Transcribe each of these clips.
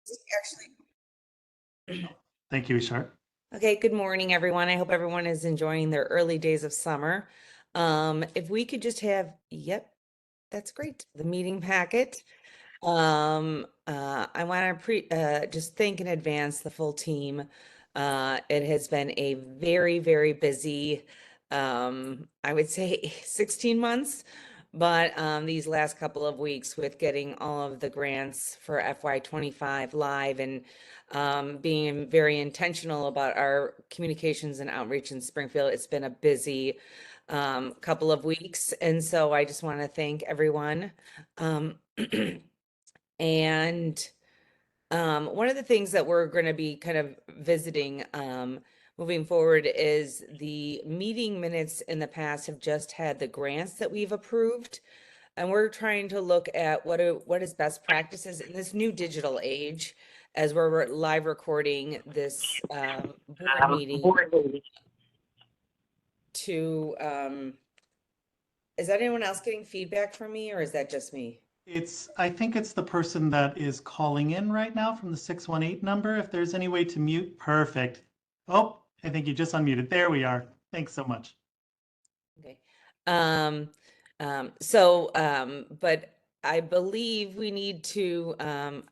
Actually, Thank you, Ishar. okay, good morning, everyone. I hope everyone is enjoying their early days of summer. If we could just have, yep, that's great, the meeting packet. I want to just thank in advance the full team. It has been a very, very busy, I would say 16 months, but these last couple of weeks with getting all of the grants for FY25 live and being very intentional about our communications and outreach in Springfield, it's been a busy couple of weeks. And so I just want to thank everyone. Um, And one of the things that we're going to be kind of visiting moving forward is the meeting minutes in the past have just had the grants that we've approved. And we're trying to look at what is best practices in this new digital age as we're live recording this board meeting to, is anyone else getting feedback from me or is that just me? I think it's the person that is calling in right now from the 618 number. If there's any way to mute, perfect. Oh, I think you just unmuted. There we are. Thanks so much. Okay. But I believe we need to,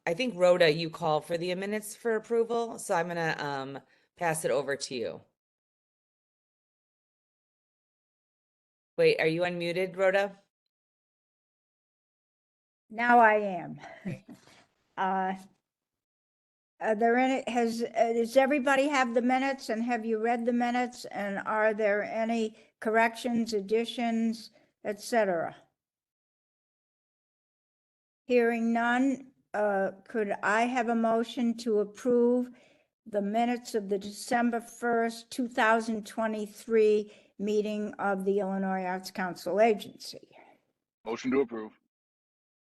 I think Rhoda, you call for the minutes for approval, so I'm gonna, pass it over to you. Wait, are you unmuted, Rhoda? Now I am. Are there any, does everybody have the minutes and have you read the minutes? And are there any corrections, additions, etc.? Hearing none, could I have a motion to approve the minutes of the December 1st, 2023 meeting of the Illinois Arts Council Agency? Motion to approve.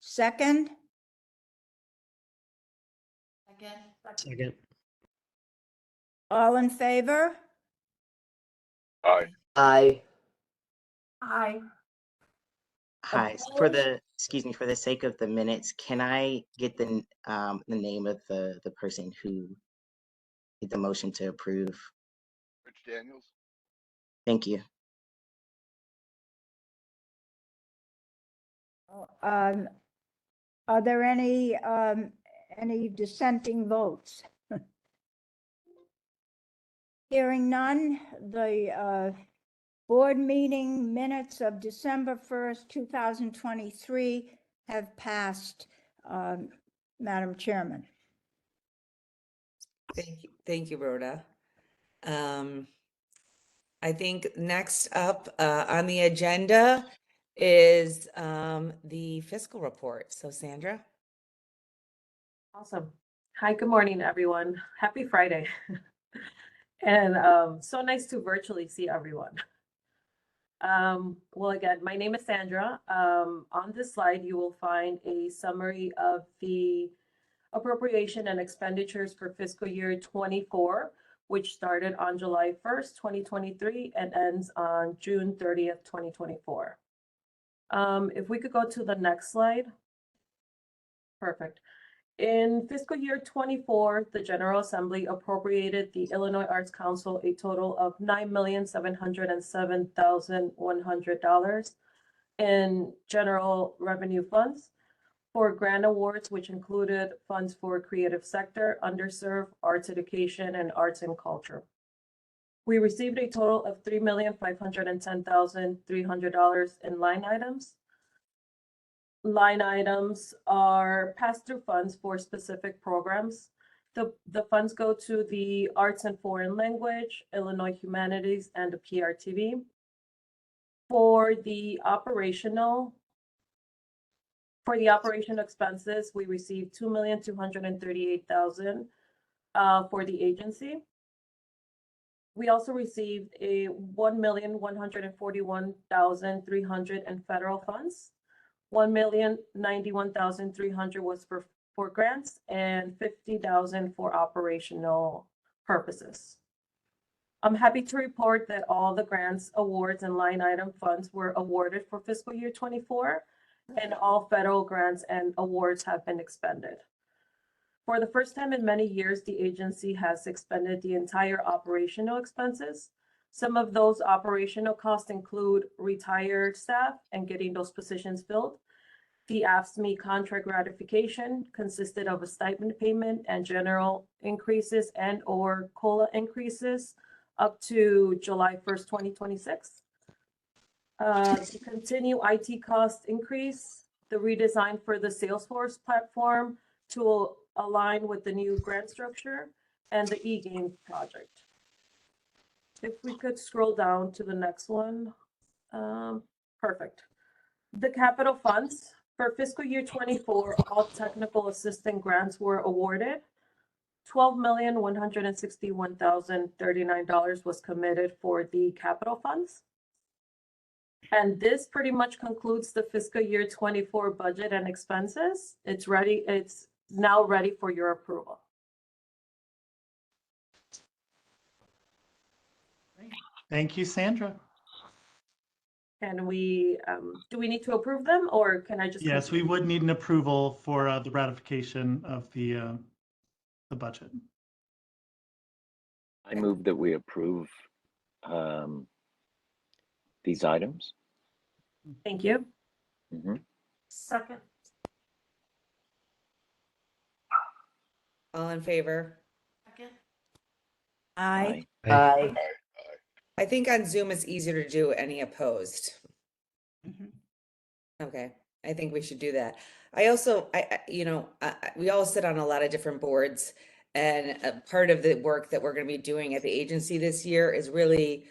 Second? Second. All in favor? Aye. Aye. Aye. Hi. For the sake of the minutes, can I get the name of the person who did the motion to approve? Rich Daniels. Thank you. Are there any dissenting votes? Hearing none, the board meeting minutes of December 1st, 2023 have passed, Madam Chairman. Thank you, Rhoda. I think next up on the agenda is the fiscal report. So Sandra? Awesome. Hi, good morning, everyone. Happy Friday. And so nice to virtually see everyone. Well, again, my name is Sandra. On this slide, you will find a summary of the appropriation and expenditures for fiscal year 24, which started on July 1st, 2023 and ends on June 30th, 2024. If we could go to the next slide. Perfect. In fiscal year 24, the General Assembly appropriated the Illinois Arts Council a total of $9,707,100 in general revenue funds for grant awards, which included funds for creative sector, underserved, arts education, and arts and culture. We received a total of $3,510,300 in line items. Line items are pass-through funds for specific programs. The funds go to the Arts and Foreign Language, Illinois Humanities, and the PRTV. For the operational expenses, we received $2,238,000 for the agency. We also received a $1,141,300 in federal funds. $1,091,300 was for grants and $50,000 for operational purposes. I'm happy to report that all the grants, awards, and line item funds were awarded for fiscal year 24, and all federal grants and awards have been expended. For the first time in many years, the agency has expended the entire operational expenses. Some of those operational costs include retired staff and getting those positions filled. The AFSCME contract ratification consisted of a stipend payment and general increases and/or COLA increases up to July 1st, 2026. To continue IT cost increase, the redesign for the Salesforce platform to align with the new grant structure and the e-game project. If we could scroll down to the next one. Perfect. The capital funds for fiscal year 24, all technical assistant grants were awarded. $12,161,039 was committed for the capital funds. And this pretty much concludes the fiscal year 24 budget and expenses. It's ready. It's now ready for your approval. Thank you, Sandra. Can we, do we need to approve them or can I just? Yes, we would need an approval for the ratification of the budget. I move that we approve these items. Thank you. Second. All in favor? Aye. Aye. I think on Zoom it's easier to do any opposed. Okay, I think we should do that. I also, we all sit on a lot of different boards, and a part of the work that we're going to be doing at the agency this year is really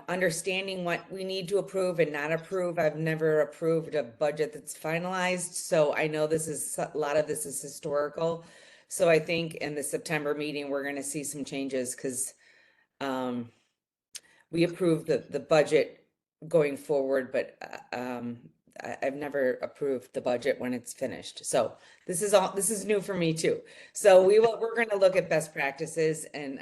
understanding what we need to approve and not approve. I've never approved a budget that's finalized, so I know a lot of this is historical. So I think in the September meeting, we're going to see some changes because we approved the budget going forward, but I've never approved the budget when it's finished. So this is new for me too. So we're going to look at best practices and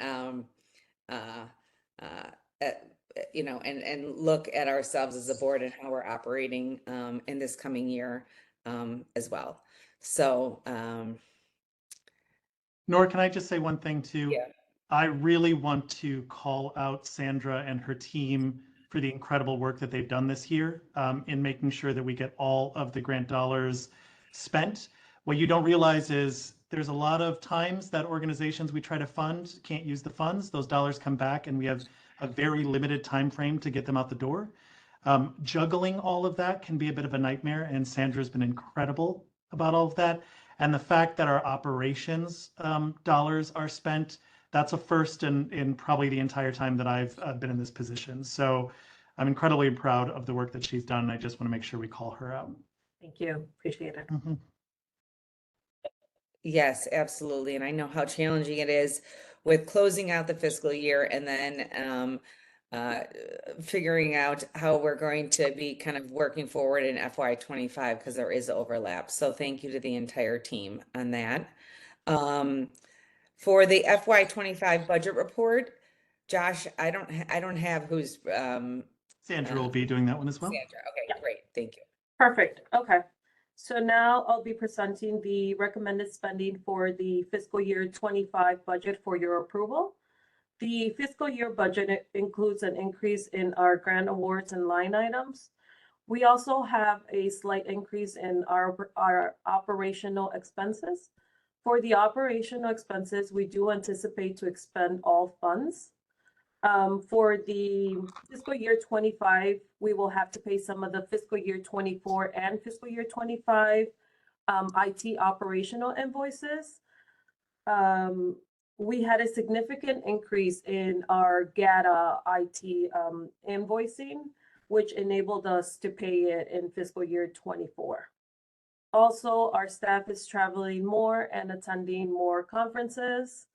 and look at ourselves as a board and how we're operating in this coming year as well. So Nora, can I just say one thing too? Yeah. I really want to call out Sandra and her team for the incredible work that they've done this year in making sure that we get all of the grant dollars spent. What you don't realize is there's a lot of times that organizations we try to fund can't use the funds. Those dollars come back and we have a very limited time frame to get them out the door. Juggling all of that can be a bit of a nightmare, and Sandra's been incredible about all of that. And the fact that our operations dollars are spent, that's a first in probably the entire time that I've been in this position. So I'm incredibly proud of the work that she's done. And I just want to make sure we call her out. Thank you. Appreciate it. yes, absolutely. And I know how challenging it is with closing out the fiscal year and then figuring out how we're going to be kind of working forward in FY25 because there is overlap. So thank you to the entire team on that. For the FY25 budget report, Josh, I don't have who's Sandra will be doing that one as well. Sandra. Okay, great. Thank you. Perfect. Okay. So now I'll be presenting the recommended spending for the fiscal year 25 budget for your approval. The fiscal year budget includes an increase in our grant awards and line items. We also have a slight increase in our operational expenses. For the operational expenses, we do anticipate to expend all funds. For the fiscal year 25, we will have to pay some of the fiscal year 24 and fiscal year 25 IT operational invoices. We had a significant increase in our GATA IT invoicing, which enabled us to pay it in fiscal year 24. Also, our staff is traveling more and attending more conferences.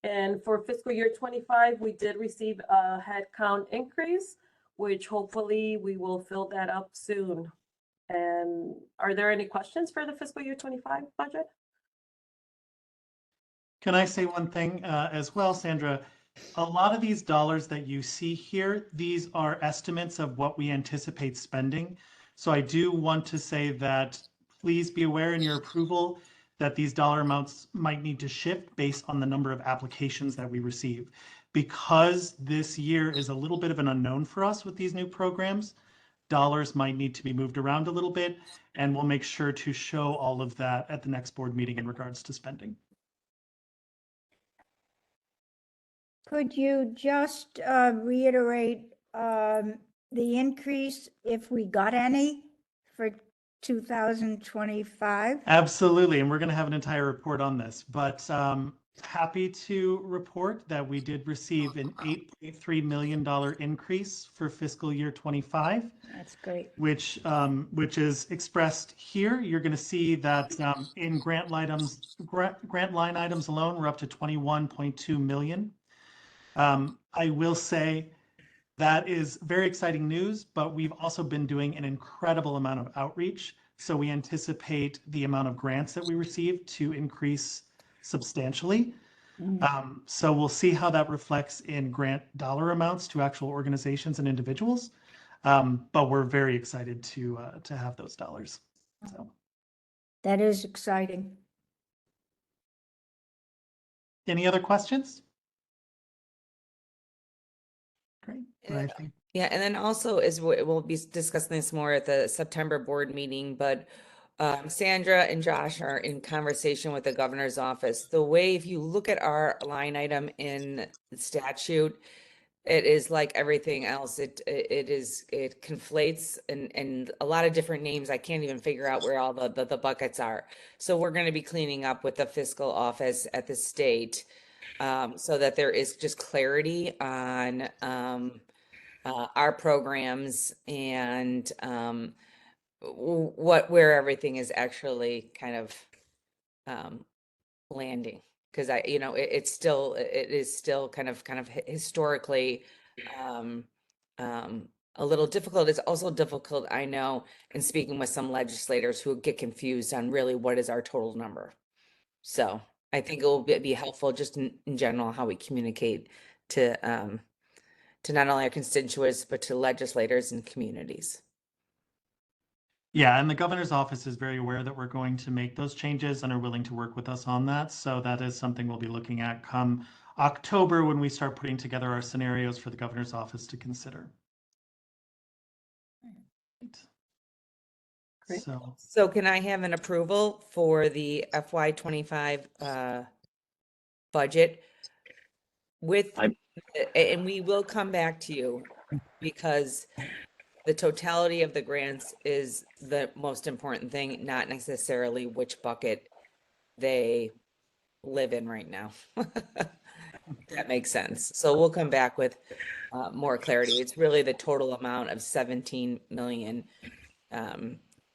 And for fiscal year 25, we did receive a headcount increase, which hopefully we will fill that up soon. And are there any questions for the fiscal year 25 budget? Can I say one thing as well, Sandra? A lot of these dollars that you see here, these are estimates of what we anticipate spending. So I do want to say that please be aware in your approval that these dollar amounts might need to shift based on the number of applications that we receive. Because this year is a little bit of an unknown for us with these new programs, dollars might need to be moved around a little bit, and we'll make sure to show all of that at the next board meeting in regards to spending. Could you just reiterate the increase, if we got any, for 2025? Absolutely, and we're going to have an entire report on this, but happy to report that we did receive an $8.3 million increase for fiscal year 25. That's great. Which is expressed here. You're going to see that in grant line items alone, we're up to 21.2 million. I will say that is very exciting news, but we've also been doing an incredible amount of outreach. So we anticipate the amount of grants that we receive to increase substantially. So we'll see how that reflects in grant dollar amounts to actual organizations and individuals. But we're very excited to have those dollars. So, That is exciting. any other questions? Great. Yeah, and then also we'll be discussing this more at the September board meeting, but Sandra and Josh are in conversation with the governor's office. The way, if you look at our line item in the statute, it is like everything else. It conflates and a lot of different names. I can't even figure out where all the buckets are. So we're going to be cleaning up with the fiscal office at the state, so that there is just clarity on our programs and where everything is actually kind of landing. Because it is still kind of historically a little difficult. It's also difficult, I know, in speaking with some legislators who get confused on really what is our total number. So I think it will be helpful just in general how we communicate to not only our constituents, but to legislators and communities. Yeah, and the governor's office is very aware that we're going to make those changes and are willing to work with us on that. So that is something we'll be looking at come October when we start putting together our scenarios for the governor's office to consider. Great. So can I have an approval for the FY25 budget with, and we will come back to you because the totality of the grants is the most important thing, not necessarily which bucket they live in right now. That makes sense. So we'll come back with more clarity. It's really the total amount of 17 million.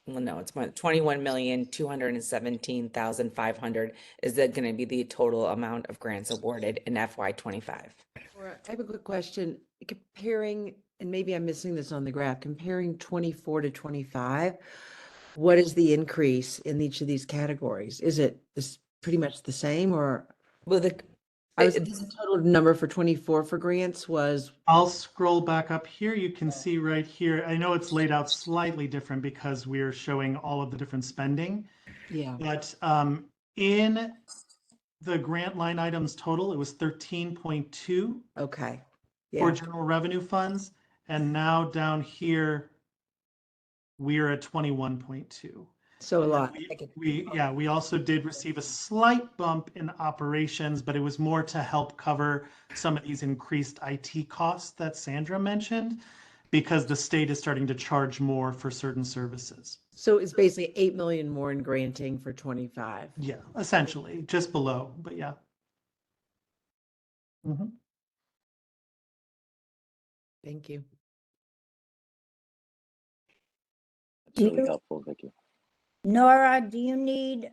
Well, no, it's 21,217,500 is that going to be the total amount of grants awarded in FY25. I have a quick question. Comparing, and maybe I'm missing this on the graph, comparing 24 to 25, what is the increase in each of these categories? Is it pretty much the same, or? Well, The total number for 24 for grants was, I'll scroll back up here. You can see right here. I know it's laid out slightly different because we're showing all of the different spending. yeah, But in the grant line items total, it was 13.2 okay. for Yeah, general revenue funds. And now down here, we're at 21.2. so a lot. We also did receive a slight bump in operations, but it was more to help cover some of these increased IT costs that Sandra mentioned, because the state is starting to charge more for certain services. So it's basically 8 million more in granting for 25. Yeah, essentially, just below, but yeah. Mhm. Thank you. That's really helpful, Vicky. Nora, do you need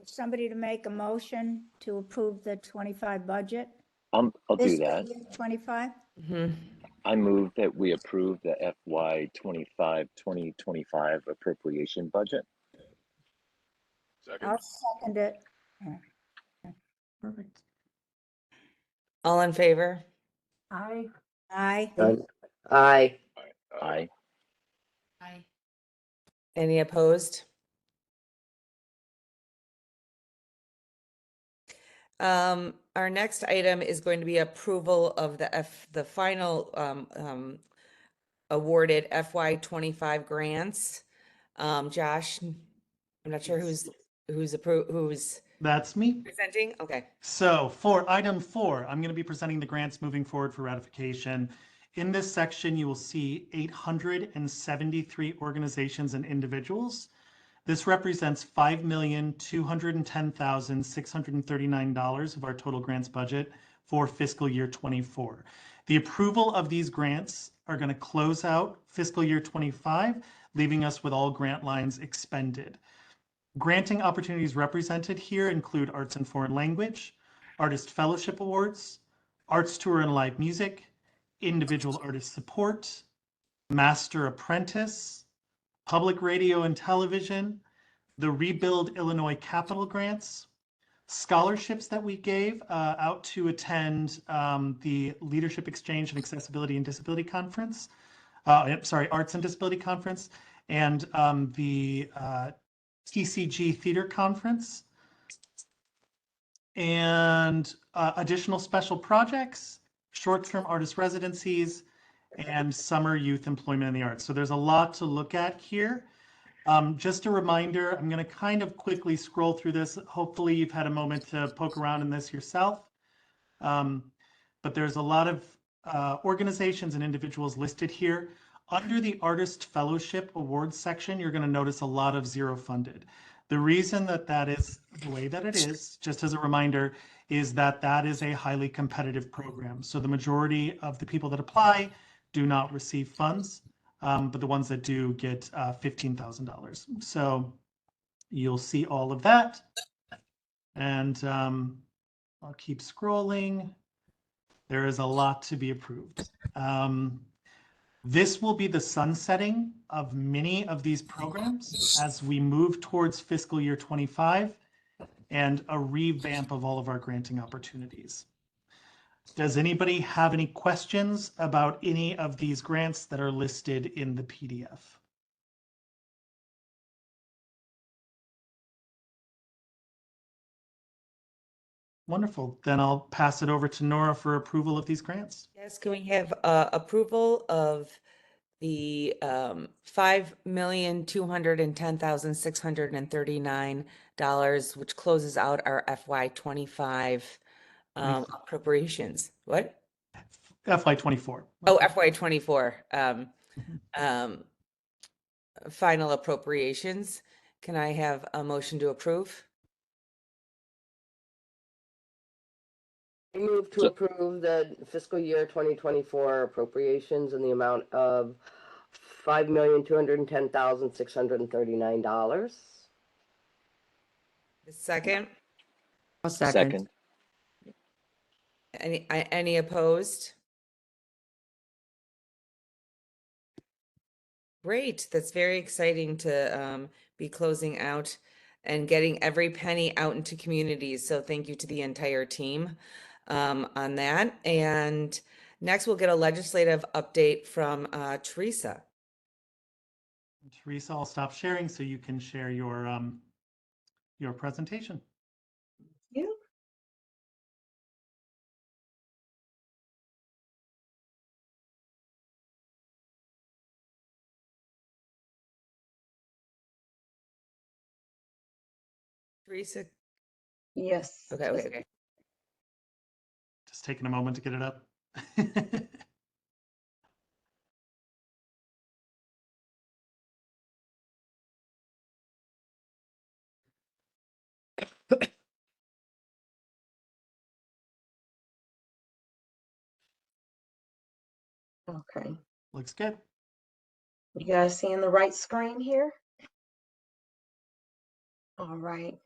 somebody to make a motion to approve the 25 budget? I'll do Fiscal that. year 25? I move that we approve the FY25 2025 appropriation budget. Second. I'll second it. Perfect. all in favor? Aye. Aye. Aye. Aye. Any opposed? Our next item is going to be approval of the final, awarded FY 25 grants. Josh, I'm not sure who's That's me. presenting. Okay. So for item 4, I'm going to be presenting the grants moving forward for ratification. In this section, you will see 873 organizations and individuals. This represents $5,210,639 of our total grants budget for fiscal year 24. The approval of these grants are going to close out fiscal year 25, leaving us with all grant lines expended. Granting opportunities represented here include Arts and Foreign Language, Artist Fellowship Awards, Arts Tour and Live Music, Individual Artist Support, Master Apprentice, Public Radio and Television, the Rebuild Illinois Capital Grants, scholarships that we gave out to attend the Leadership Exchange and Accessibility and Disability Conference, Arts and Disability Conference, and the TCG Theater Conference, and additional special projects, short-term artist residencies, and summer youth employment in the arts. So there's a lot to look at here. Just a reminder, I'm going to kind of quickly scroll through this. Hopefully you've had a moment to poke around in this yourself. But there's a lot of organizations and individuals listed here. Under the Artist Fellowship Awards section, you're going to notice a lot of zero funded. The reason that that is the way that it is, just as a reminder, is that that is a highly competitive program. So the majority of the people that apply do not receive funds. But the ones that do get $15,000. So you'll see all of that. And I'll keep scrolling. There is a lot to be approved. This will be the sunsetting of many of these programs as we move towards fiscal year 25 and a revamp of all of our granting opportunities. Does anybody have any questions about any of these grants that are listed in the PDF? Wonderful. Then I'll pass it over to Nora for approval of these grants. Yes, can we have approval of the $5,210,639, which closes out our FY 25 appropriations? What? FY24. Oh, FY 24 final appropriations. Can I have a motion to approve? I move to So- approve the fiscal year 2024 appropriations in the amount of $5,210,639. The second, I'll second. Second. any opposed? Great, that's very exciting to be closing out and getting every penny out into communities. So thank you to the entire team on that. And next we'll get a legislative update from Teresa. Teresa, I'll stop sharing so you can share your presentation. You. Teresa, Yes. okay. Just taking a moment to get it up. Okay. Looks good. You guys seeing the right screen here? All right.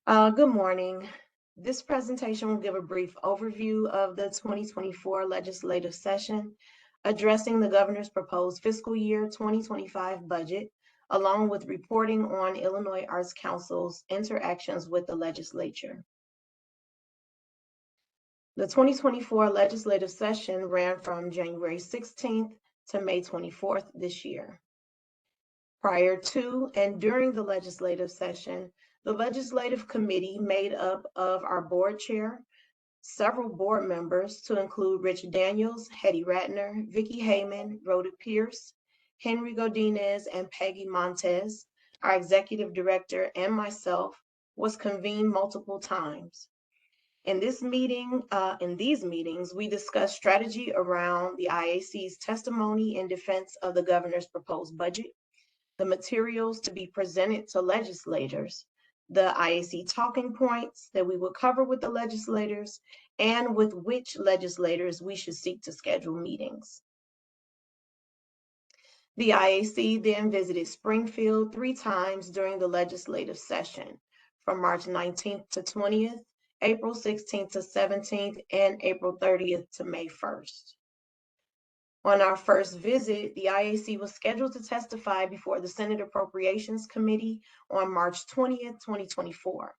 Good morning. This presentation will give a brief overview of the 2024 legislative session, addressing the governor's proposed fiscal year 2025 budget, along with reporting on Illinois Arts Council's interactions with the legislature. The 2024 legislative session ran from January 16th to May 24th this year. Prior to and during the legislative session, The legislative committee made up of our board chair, several board members to include Rich Daniels, Hetty Ratner, Vicky Hayman, Rhoda Pierce, Henry Godinez, and Peggy Montez, our executive director, and myself, was convened multiple times. In these meetings, we discussed strategy around the IAC's testimony in defense of the governor's proposed budget, the materials to be presented to legislators, the IAC talking points that we would cover with the legislators, and with which legislators we should seek to schedule meetings. The IAC then visited Springfield 3 times during the legislative session, from March 19th to 20th, April 16th to 17th, and April 30th to May 1st. On our first visit, the IAC was scheduled to testify before the Senate Appropriations Committee on March 20th, 2024.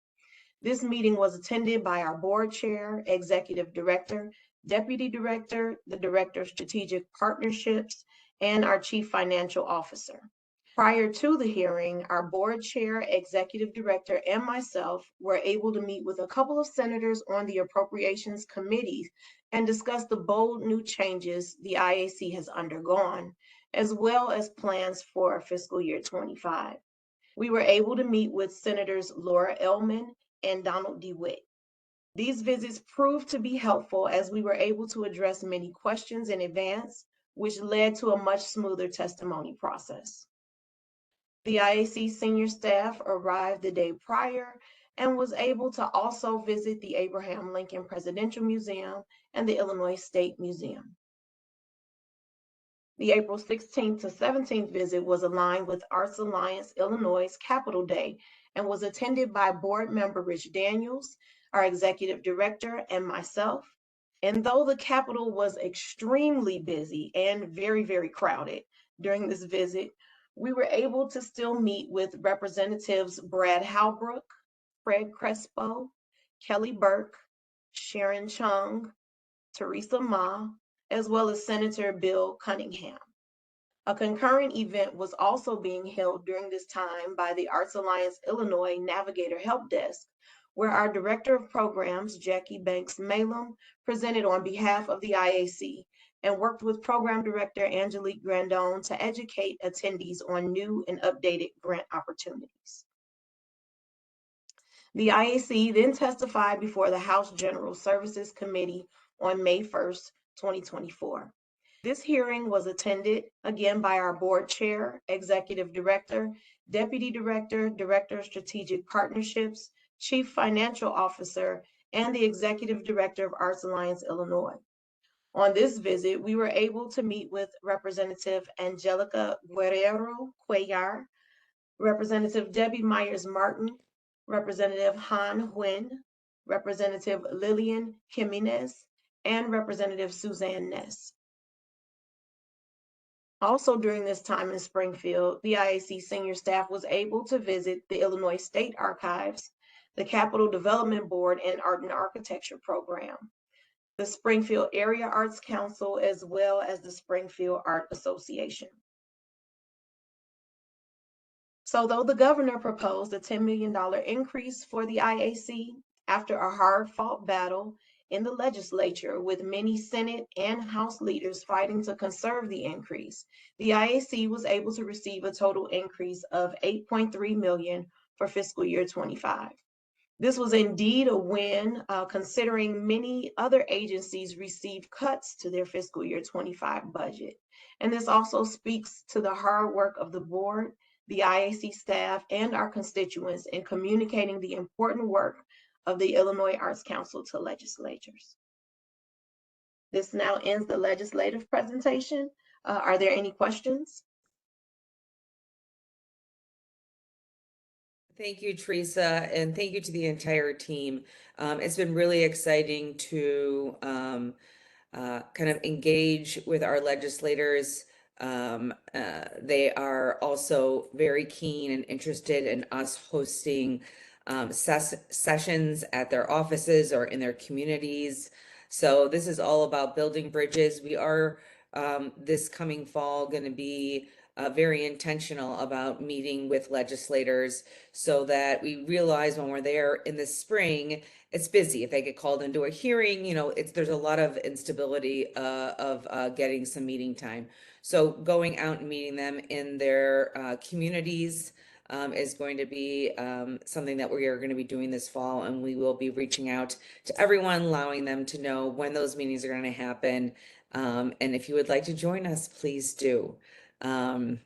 This meeting was attended by our board chair, executive director, deputy director, the director of strategic partnerships, and our chief financial officer. Prior to the hearing, our board chair, executive director, and myself were able to meet with a couple of senators on the appropriations committee and discuss the bold new changes the IAC has undergone, as well as plans for fiscal year 25. We were able to meet with Senators Laura Ellman and Donald DeWitt. These visits proved to be helpful as we were able to address many questions in advance, which led to a much smoother testimony process. The IAC senior staff arrived the day prior and was able to also visit the Abraham Lincoln Presidential Museum and the Illinois State Museum. The April 16th to 17th visit was aligned with Arts Alliance Illinois' Capital Day and was attended by board member Rich Daniels, our executive director, and myself. And though the Capitol was extremely busy and very, very crowded during this visit, we were able to still meet with Representatives Brad Halbrook, Fred Crespo, Kelly Burke, Sharon Chung, Teresa Ma, as well as Senator Bill Cunningham. A concurrent event was also being held during this time by the Arts Alliance Illinois Navigator Help Desk, where our Director of Programs, Jackie Banks Malum, presented on behalf of the IAC and worked with Program Director Angelique Grandon to educate attendees on new and updated grant opportunities. The IAC then testified before the House General Services Committee on May 1st, 2024. This hearing was attended again by our board chair, executive director, deputy director, director of strategic partnerships, chief financial officer, and the executive director of Arts Alliance Illinois. On this visit, we were able to meet with Representative Angelica Guerrero Cuellar, Representative Debbie Myers Martin, Representative Han Nguyen, Representative Lillian Jimenez, and Representative Suzanne Ness. Also during this time in Springfield, the IAC senior staff was able to visit the Illinois State Archives, the Capital Development Board and Art and Architecture Program, the Springfield Area Arts Council, as well as the Springfield Art Association. So though the governor proposed a $10 million increase for the IAC, after a hard-fought battle in the legislature with many Senate and House leaders fighting to conserve the increase, the IAC was able to receive a total increase of $8.3 million for fiscal year 25. This was indeed a win, considering many other agencies received cuts to their fiscal year 25 budget. And this also speaks to the hard work of the board, the IAC staff, and our constituents in communicating the important work of the Illinois Arts Council to legislatures. This now ends the legislative presentation. Are there any questions? Thank you, Teresa, and thank you to the entire team. It's been really exciting to kind of engage with our legislators. They are also very keen and interested in us hosting sessions at their offices or in their communities. So this is all about building bridges. We are this coming fall going to be very intentional about meeting with legislators so that we realize when we're there in the spring, it's busy. If they get called into a hearing, there's a lot of instability of getting some meeting time. So going out and meeting them in their communities is going to be something that we are going to be doing this fall, and we will be reaching out to everyone, allowing them to know when those meetings are going to happen. And if you would like to join us, please do. It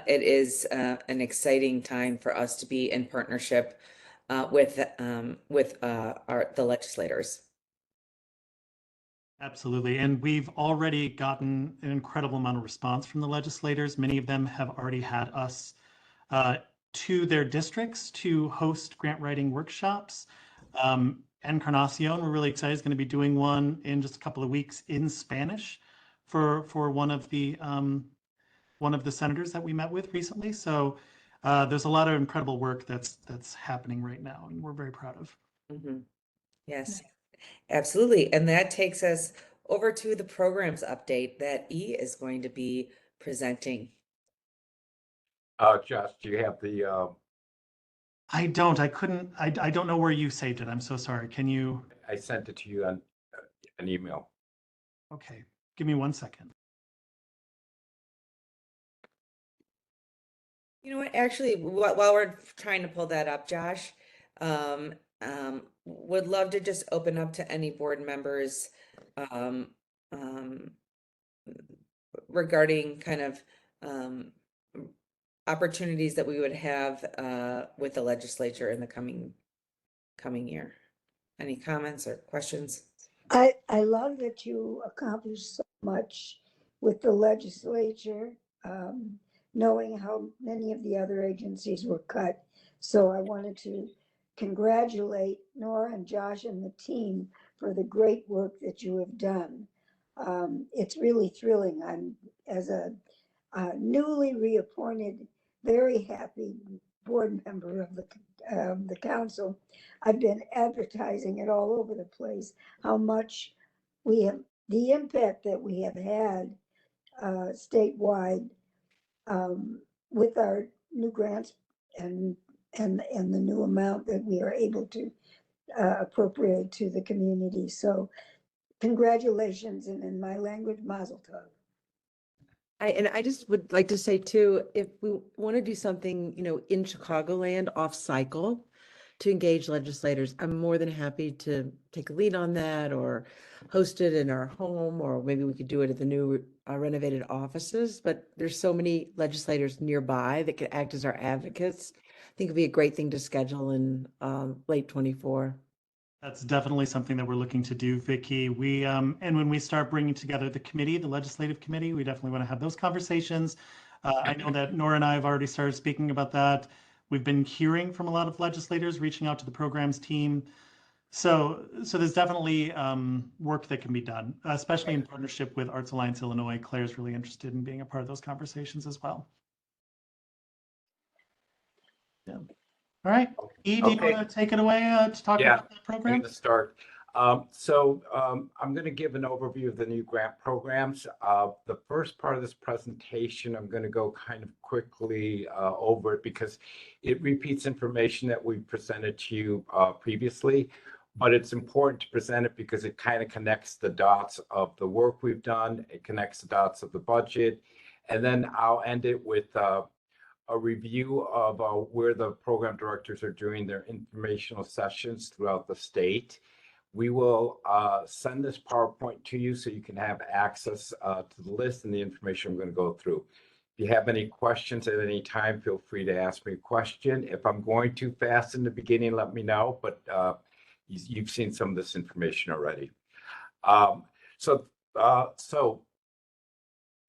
is an exciting time for us to be in partnership with the legislators. Absolutely. And we've already gotten an incredible amount of response from the legislators. Many of them have already had us to their districts to host grant writing workshops. Encarnacion, we're really excited, is going to be doing one in just a couple of weeks in Spanish for one of the senators that we met with recently. So there's a lot of incredible work that's happening right now, and we're very proud of. Yes, absolutely. And that takes us over to the programs update that E is going to be presenting. Josh, do you have the, I don't. I couldn't. I don't know where you saved it. I'm so sorry. Can you? I sent it to you on an email. Okay, give me 1 second. You know what, actually, while we're trying to pull that up, Josh, would love to just open up to any board members um, um, regarding kind of opportunities that we would have with the legislature in the coming year. Any comments or questions? I love that you accomplished so much with the legislature, knowing how many of the other agencies were cut. So I wanted to congratulate Nora and Josh and the team for the great work that you have done. It's really thrilling. I'm, as a newly reappointed, very happy board member of the council. I've been advertising it all over the place, how much we have, the impact that we have had statewide with our new grants and the new amount that we are able to appropriate to the community. So congratulations, and in my language, mazel tov. I just would like to say too, if we want to do something, in Chicagoland off cycle to engage legislators, I'm more than happy to take a lead on that or host it in our home, or maybe we could do it at the new renovated offices. But there's so many legislators nearby that could act as our advocates. I think it'd be a great thing to schedule in late 24. That's definitely something that we're looking to do, Vicky. And when we start bringing together the committee, the legislative committee, we definitely want to have those conversations. I know that Nora and I have already started speaking about that. We've been hearing from a lot of legislators, reaching out to the programs team. So there's definitely work that can be done, especially in partnership with Arts Alliance Illinois. Claire's really interested in being a part of those conversations as well. Yeah. All right, E, do you want to take it away to talk about the program? I'm going to start. I'm going to give an overview of the new grant programs. The first part of this presentation, I'm going to go kind of quickly over it because it repeats information that we presented to you previously, but it's important to present it because it kind of connects the dots of the work we've done. It connects the dots of the budget, and then I'll end it with a review of where the program directors are doing their informational sessions throughout the state. We will send this PowerPoint to you so you can have access to the list and the information I'm going to go through. If you have any questions at any time, feel free to ask me a question. If I'm going too fast in the beginning, let me know, but you've seen some of this information already. So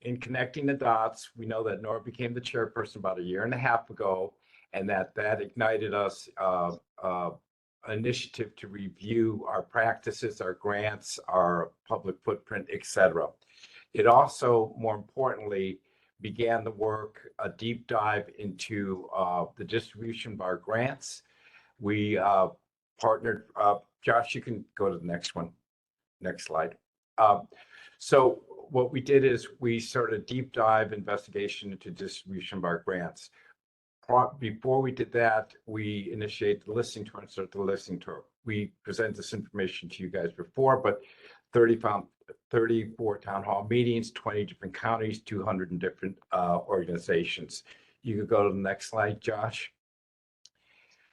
in connecting the dots, we know that Nora became the chairperson about 1.5 years ago, and that ignited us an initiative to review our practices, our grants, our public footprint, etc. It also, more importantly, began the work, a deep dive into the distribution of our grants. We partnered, Josh, you can go to the next one, next slide. So what we did is we started a deep dive investigation into distribution of our grants. Before we did that, we initiated the listening tour and started the listening tour. We presented this information to you guys before, but 34 town hall meetings, 20 different counties, 200 different organizations. You could go to the next slide, Josh.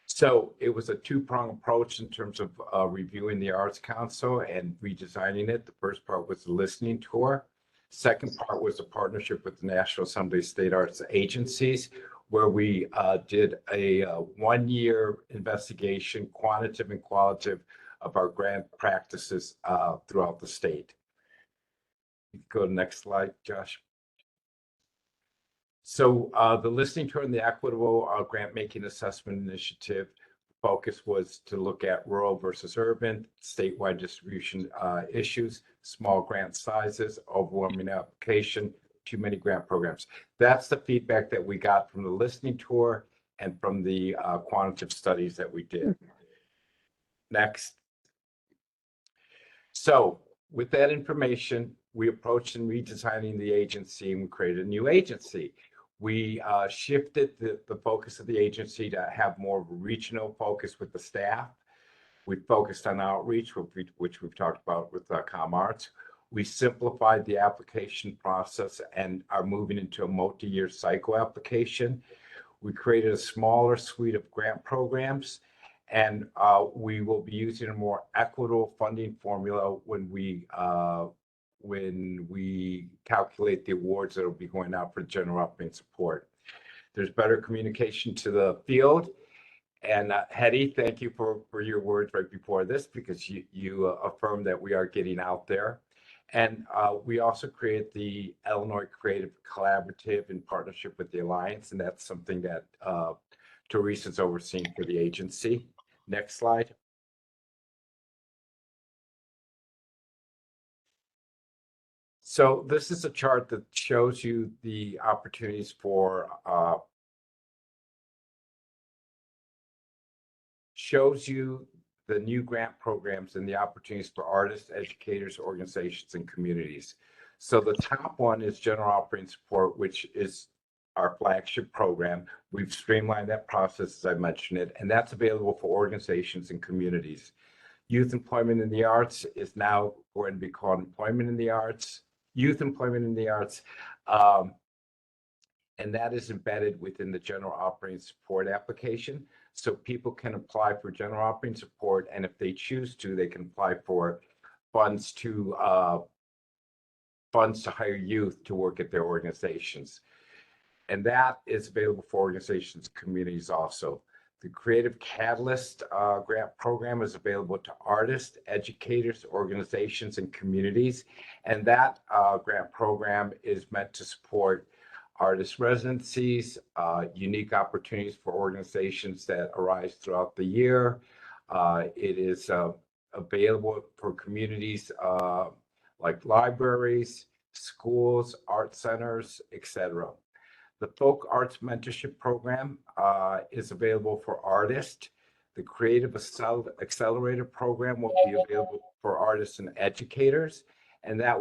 So it was a two-pronged approach in terms of reviewing the Arts Council and redesigning it. The first part was the listening tour. Second part was a partnership with the National Assembly of State Arts Agencies, where we did a 1-year investigation, quantitative and qualitative, of our grant practices throughout the state. You can go to the next slide, Josh. So the listening tour and the equitable grant making assessment initiative focus was to look at rural versus urban, statewide distribution issues, small grant sizes, overwhelming application, too many grant programs. That's the feedback that we got from the listening tour and from the quantitative studies that we did. Next. So with that information, we approached in redesigning the agency and we created a new agency. We shifted the focus of the agency to have more of a regional focus with the staff. We focused on outreach, which we've talked about with ComArts. We simplified the application process and are moving into a multi-year cycle application. We created a smaller suite of grant programs, and we will be using a more equitable funding formula when we calculate the awards that will be going out for general operating support. There's better communication to the field. And Hetty, thank you for your words right before this, because you affirmed that we are getting out there. And we also created the Illinois Creative Collaborative in partnership with the Alliance, and that's something that Teresa's overseeing for the agency. Next slide. So this is a chart that shows you the opportunities for shows you the new grant programs and the opportunities for artists, educators, organizations, and communities. So the top one is general operating support, which is our flagship program. We've streamlined that process, as I mentioned it, and that's available for organizations and communities. Youth employment in the arts is now going to be called employment in the arts. Youth employment in the arts, and that is embedded within the general operating support application. So people can apply for general operating support, and if they choose to, they can apply for funds to hire youth to work at their organizations. And that is available for organizations and communities also. The Creative Catalyst grant program is available to artists, educators, organizations, and communities. And that grant program is meant to support artist residencies, unique opportunities for organizations that arise throughout the year. It is available for communities like libraries, schools, art centers, etc. The Folk Arts Mentorship Program is available for artists. The Creative Accelerator Program will be available for artists and educators. And that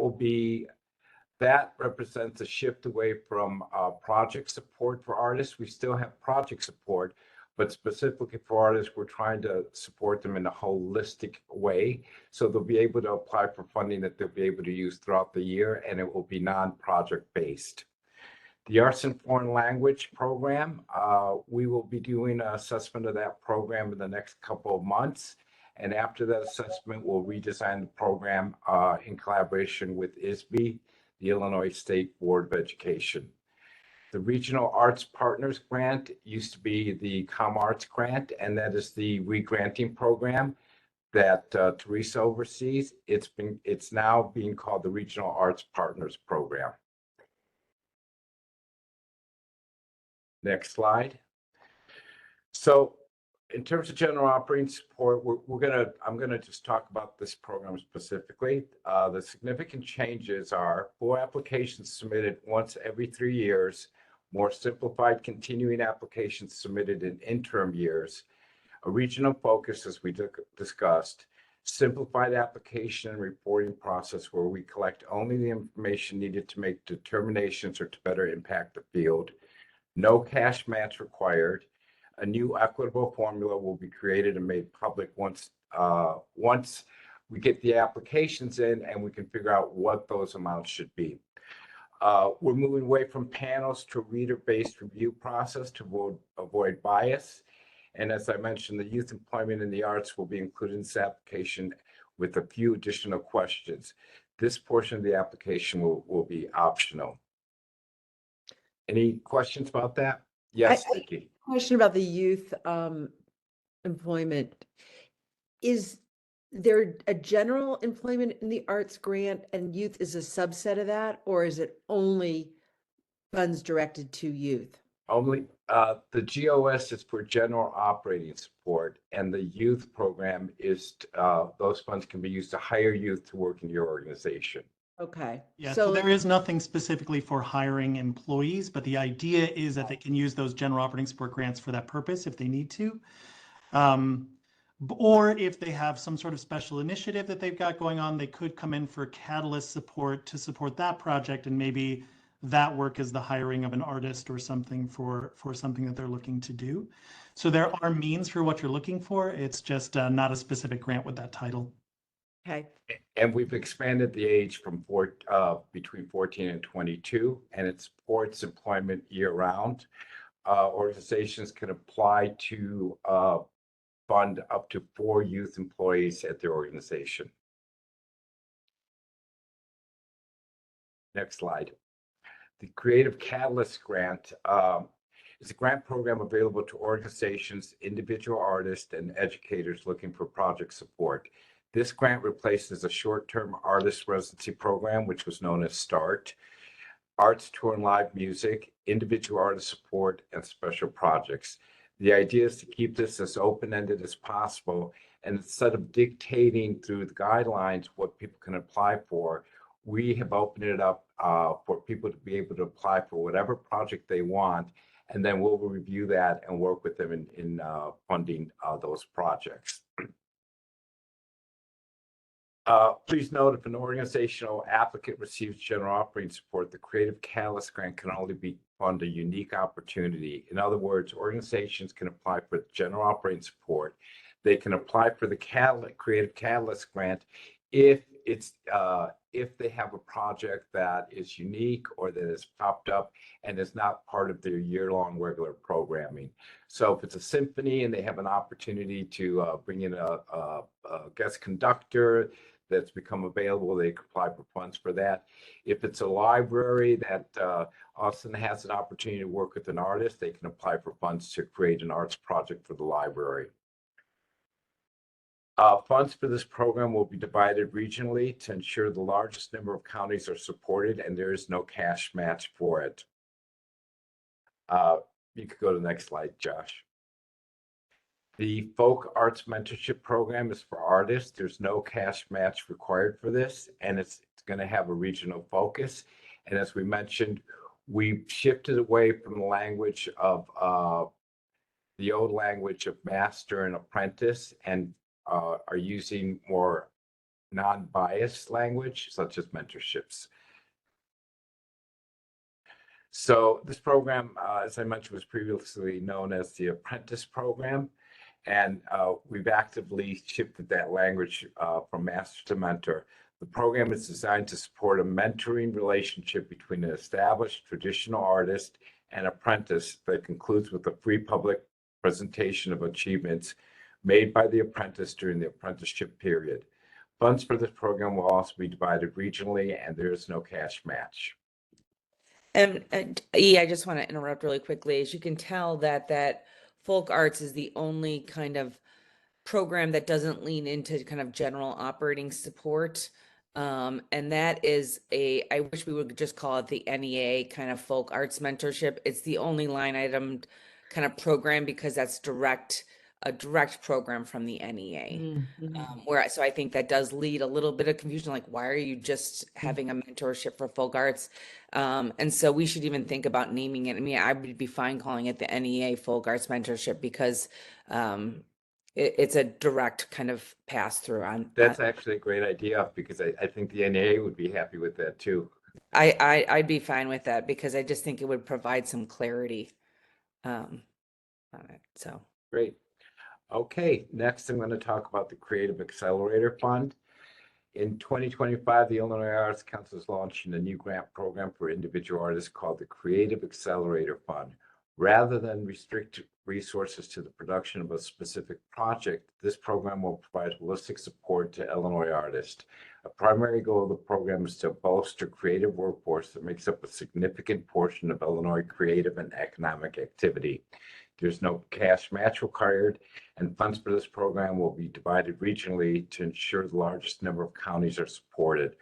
represents a shift away from project support for artists. We still have project support, but specifically for artists, we're trying to support them in a holistic way. So they'll be able to apply for funding that they'll be able to use throughout the year, and it will be non-project based. The Arts and Foreign Language Program, we will be doing an assessment of that program in the next couple of months. And after that assessment, we'll redesign the program in collaboration with ISB, the Illinois State Board of Education. The Regional Arts Partners Grant used to be the ComArts Grant, and that is the re-granting program that Teresa oversees. It's now being called the Regional Arts Partners Program. Next slide. So in terms of general operating support, I'm gonna just talk about this program specifically. The significant changes are 4 applications submitted once every 3 years, more simplified continuing applications submitted in interim years, a regional focus as we discussed, simplified application and reporting process where we collect only the information needed to make determinations or to better impact the field. No cash match required. A new equitable formula will be created and made public once we get the applications in and we can figure out what those amounts should be. We're moving away from panels to a reader-based review process to avoid bias. And as I mentioned, the youth employment in the arts will be included in this application with a few additional questions. This portion of the application will be optional. Any questions about that? Yes, Vicki. Question about the youth employment. Is there a general employment in the arts grant and youth is a subset of that, or is it only funds directed to youth? Only the GOS is for general operating support, and the youth program is those funds can be used to hire youth to work in your organization. Okay. Yeah, so there is nothing specifically for hiring employees, but the idea is that they can use those general operating support grants for that purpose if they need to. Or if they have some sort of special initiative that they've got going on, they could come in for catalyst support to support that project, and maybe that work is the hiring of an artist or something for something that they're looking to do. So there are means for what you're looking for. It's just not a specific grant with that title. Okay. And we've expanded the age from between 14 and 22, and it supports employment year round. Organizations can apply to fund up to 4 youth employees at their organization. Next slide. The Creative Catalyst Grant is a grant program available to organizations, individual artists, and educators looking for project support. This grant replaces a short-term artist residency program, which was known as START, arts tour and live music, individual artist support, and special projects. The idea is to keep this as open-ended as possible, and instead of dictating through the guidelines what people can apply for, we have opened it up for people to be able to apply for whatever project they want, and then we'll review that and work with them in funding those projects. Please note, if an organizational applicant receives general operating support, the Creative Catalyst Grant can only fund a unique opportunity. In other words, organizations can apply for general operating support. They can apply for the Creative Catalyst Grant if they have a project that is unique or that has popped up and is not part of their year-long regular programming. So if it's a symphony and they have an opportunity to bring in a guest conductor that's become available, they can apply for funds for that. If it's a library that Austin has an opportunity to work with an artist, they can apply for funds to create an arts project for the library. Funds for this program will be divided regionally to ensure the largest number of counties are supported, and there is no cash match for it. You could go to the next slide, Josh. The Folk Arts Mentorship Program is for artists. There's no cash match required for this, and it's going to have a regional focus. And as we mentioned, we've shifted away from the language of the old language of master and apprentice, and are using more non-biased language, such as mentorships. So this program, as I mentioned, was previously known as the Apprentice Program, and we've actively shifted that language from master to mentor. The program is designed to support a mentoring relationship between an established traditional artist and apprentice that concludes with a free public presentation of achievements made by the apprentice during the apprenticeship period. Funds for this program will also be divided regionally, and there is no cash match. And I just want to interrupt really quickly. As you can tell, that folk arts is the only kind of program that doesn't lean into kind of general operating support. And that is I wish we would just call it the NEA kind of folk arts mentorship. It's the only line item kind of program because that's a direct program from the NEA. So I think that does lead a little bit of confusion, like why are you just having a mentorship for folk arts? And so we should even think about naming it. I mean, I would be fine calling it the NEA Folk Arts Mentorship because it's a direct kind of pass through on. That's actually a great idea because I think the NAA would be happy with that too. I'd be fine with that because I just think it would provide some clarity on it. So Great. Okay, next I'm going to talk about the Creative Accelerator Fund. In 2025, the Illinois Arts Council is launching a new grant program for individual artists called the Creative Accelerator Fund. Rather than restrict resources to the production of a specific project, this program will provide holistic support to Illinois artists. A primary goal of the program is to bolster creative workforce that makes up a significant portion of Illinois creative and economic activity. There's no cash match required, and funds for this program will be divided regionally to ensure the largest number of counties are supported.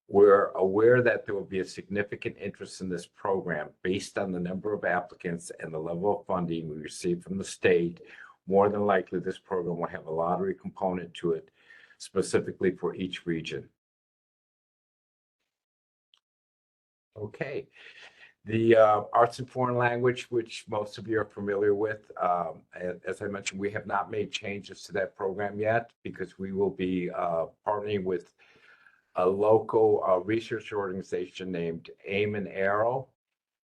We're aware that there will be a significant interest in this program based on the number of applicants and the level of funding we receive from the state. More than likely, this program will have a lottery component to it, specifically for each region. Okay. The arts and foreign language, which most of you are familiar with, as I mentioned, we have not made changes to that program yet because we will be partnering with a local research organization named Aim and Arrow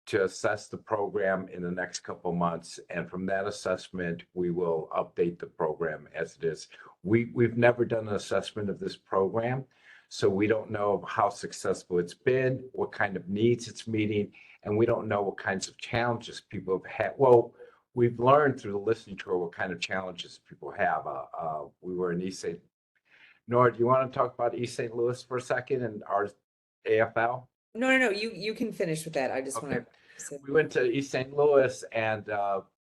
to assess the program in the next couple of months. And from that assessment, we will update the program as it is. We've never done an assessment of this program, so we don't know how successful it's been, what kind of needs it's meeting, and we don't know what kinds of challenges people have had. Well, we've learned through the listening tour what kind of challenges people have. We were in East St. Nora, do you want to talk about East St. Louis for a second and our AFL? no, you can finish with that. I just want to. We went to East St. Louis and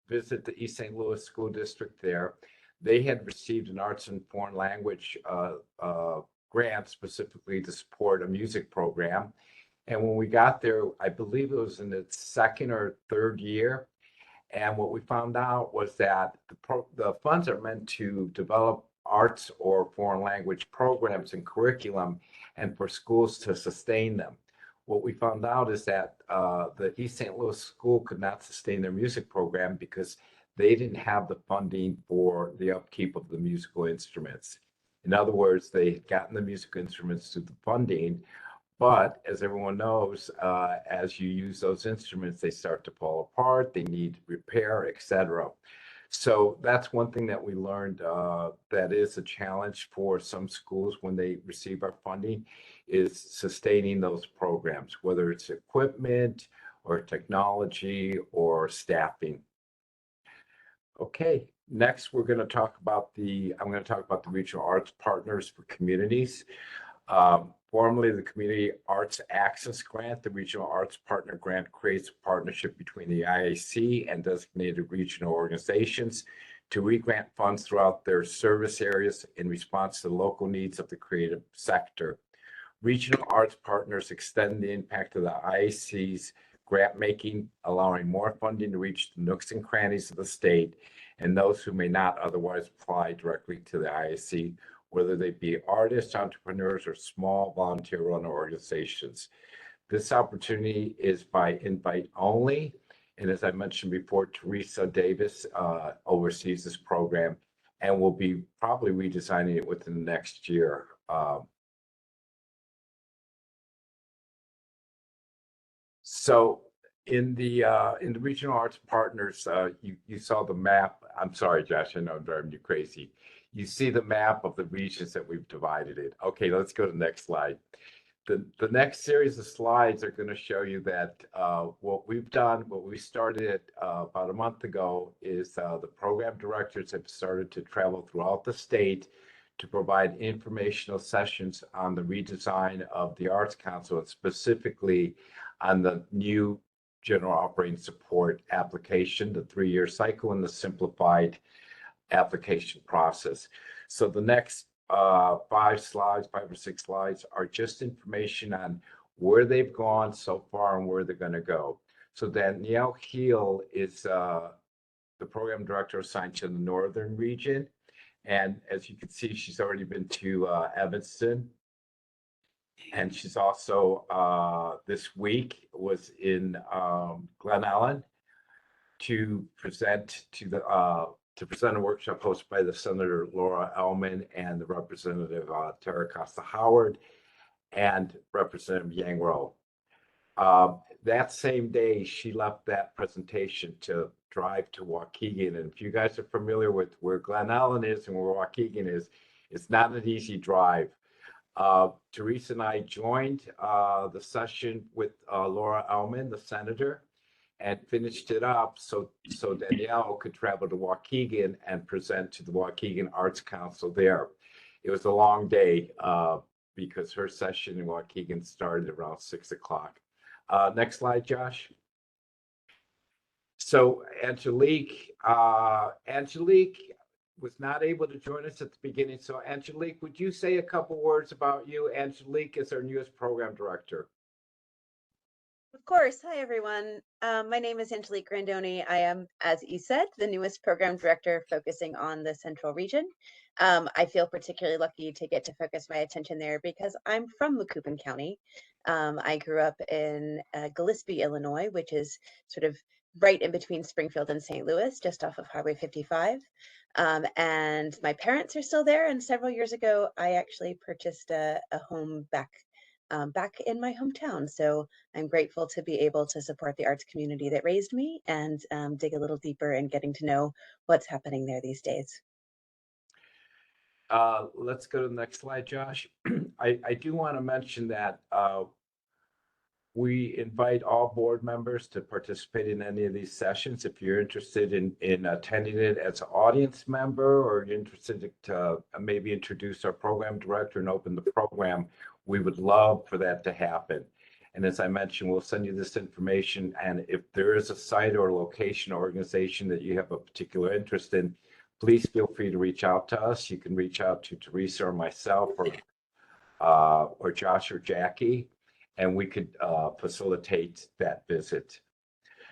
visit the East St. Louis School District there. They had received an arts and foreign language grant specifically to support a music program. And when we got there, I believe it was in its second or third year. And what we found out was that the funds are meant to develop arts or foreign language programs and curriculum and for schools to sustain them. What we found out is that the East St. Louis school could not sustain their music program because they didn't have the funding for the upkeep of the musical instruments. In other words, they had gotten the musical instruments through the funding, but as everyone knows, as you use those instruments, they start to fall apart, they need repair, etc. So that's one thing that we learned that is a challenge for some schools when they receive our funding is sustaining those programs, whether it's equipment or technology or staffing. Okay, next we're going to talk about I'm going to talk about the Regional Arts Partners for Communities. Formerly the Community Arts Access Grant, the Regional Arts Partner Grant creates a partnership between the IAC and designated regional organizations to re-grant funds throughout their service areas in response to the local needs of the creative sector. Regional Arts Partners extend the impact of the IAC's grant making, allowing more funding to reach the nooks and crannies of the state and those who may not otherwise apply directly to the IAC, whether they be artists, entrepreneurs, or small volunteer-run organizations. This opportunity is by invite only. And as I mentioned before, Teresa Davis oversees this program and will be probably redesigning it within the next year. So in the Regional Arts Partners, you saw the map. I'm sorry, Josh, I know I'm driving you crazy. You see the map of the regions that we've divided it. Okay, let's go to the next slide. The next series of slides are going to show you that what we've done, what we started about a month ago, is the program directors have started to travel throughout the state to provide informational sessions on the redesign of the Arts Council and specifically on the new general operating support application, the 3-year cycle, and the simplified application process. So the next 5 or 6 slides are just information on where they've gone so far and where they're going to go. So Danielle Heel is the program director assigned to the northern region. And as you can see, she's already been to Evanston. And she's also this week was in Glen Ellen to present to the to present a workshop hosted by the Senator Laura Elman and the Representative Tara Costa Howard and Representative Yang Ro. That same day, she left that presentation to drive to Waukegan. And if you guys are familiar with where Glen Ellen is and where Waukegan is, it's not an easy drive. Teresa and I joined the session with Laura Elman, the senator, and finished it up so Danielle could travel to Waukegan and present to the Waukegan Arts Council there. It was a long day because her session in Waukegan started around 6 o'clock. Next slide, Josh. So Angelique was not able to join us at the beginning. So Angelique, would you say a couple words about you? Angelique is our newest program director. Of course. Hi, everyone. My name is Angelique Grandoni. I am, as you said, the newest program director focusing on the Central region. I feel particularly lucky to get to focus my attention there because I'm from Macoupin County. I grew up in Gillespie, Illinois, which is sort of right in between Springfield and St. Louis, just off of Highway 55. And my parents are still there. And several years ago, I actually purchased a home back in my hometown. So I'm grateful to be able to support the arts community that raised me and dig a little deeper in getting to know what's happening there these days. Let's go to the next slide, Josh. I do want to mention that we invite all board members to participate in any of these sessions. If you're interested in attending it as an audience member or you're interested to maybe introduce our program director and open the program, we would love for that to happen. And as I mentioned, we'll send you this information. And if there is a site or location or organization that you have a particular interest in, please feel free to reach out to us. You can reach out to Teresa or myself or Josh or Jackie, and we could facilitate that visit.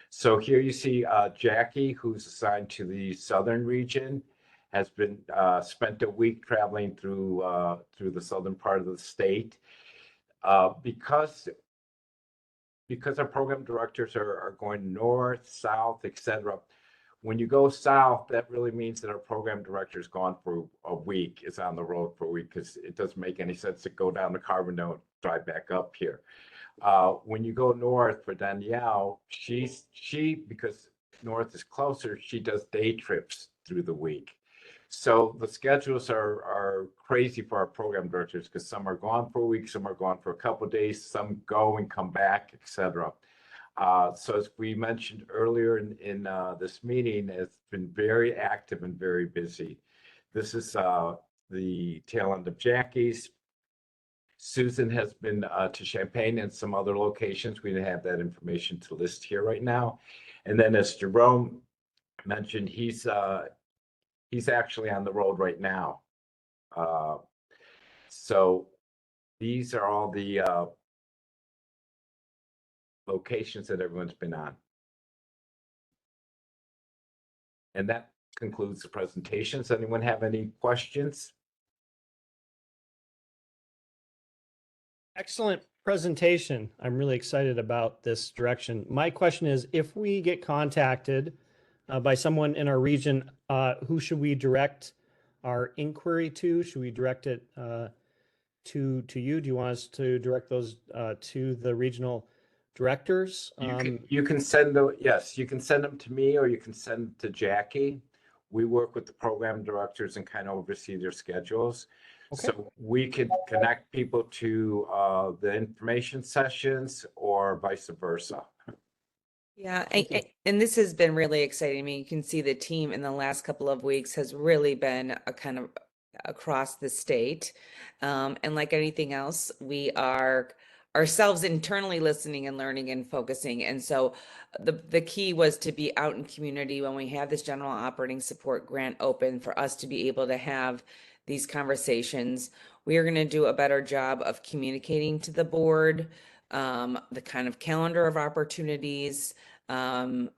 So here you see Jackie, who's assigned to the southern region, has been spent a week traveling through the southern part of the state. Because our program directors are going north, south, etc. When you go south, that really means that our program director is gone for a week, is on the road for a week, because it doesn't make any sense to go down to Carbondale and drive back up here. When you go north for Danielle, because north is closer, she does day trips through the week. So the schedules are crazy for our program directors because some are gone for a week, some are gone for a couple of days, some go and come back, etc. So as we mentioned earlier in this meeting, it's been very active and very busy. This is the tail end of Jackie's. Susan has been to Champaign and some other locations. We didn't have that information to list here right now. And then as Jerome mentioned, he's actually on the road right now. So these are all the locations that everyone's been on. And that concludes the presentation. Does anyone have any questions? Excellent presentation. I'm really excited about this direction. My question is, if we get contacted by someone in our region, who should we direct our inquiry to? Should we direct it to you? Do you want us to direct those to the regional directors? You can send them, yes, you can send them to me or you can send them to Jackie. We work with the program directors and kind of oversee their schedules. Okay. So we could connect people to the information sessions or vice versa. Yeah, and this has been really exciting. I mean, you can see the team in the last couple of weeks has really been a kind of across the state. And like anything else, we are ourselves internally listening and learning and focusing. And so the key was to be out in community when we had this general operating support grant open for us to be able to have these conversations. We are going to do a better job of communicating to the board, the kind of calendar of opportunities, and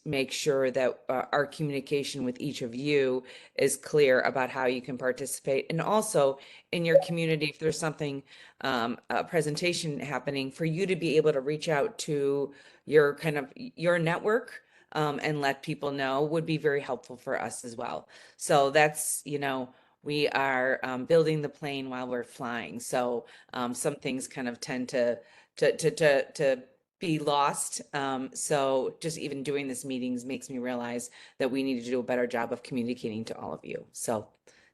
make sure that our communication with each of you is clear about how you can participate. And also in your community, if there's something, a presentation happening, for you to be able to reach out to your kind of your network and let people know would be very helpful for us as well. So that's, we are building the plane while we're flying. So some things kind of tend to be lost. So just even doing this meetings makes me realize that we need to do a better job of communicating to all of you. So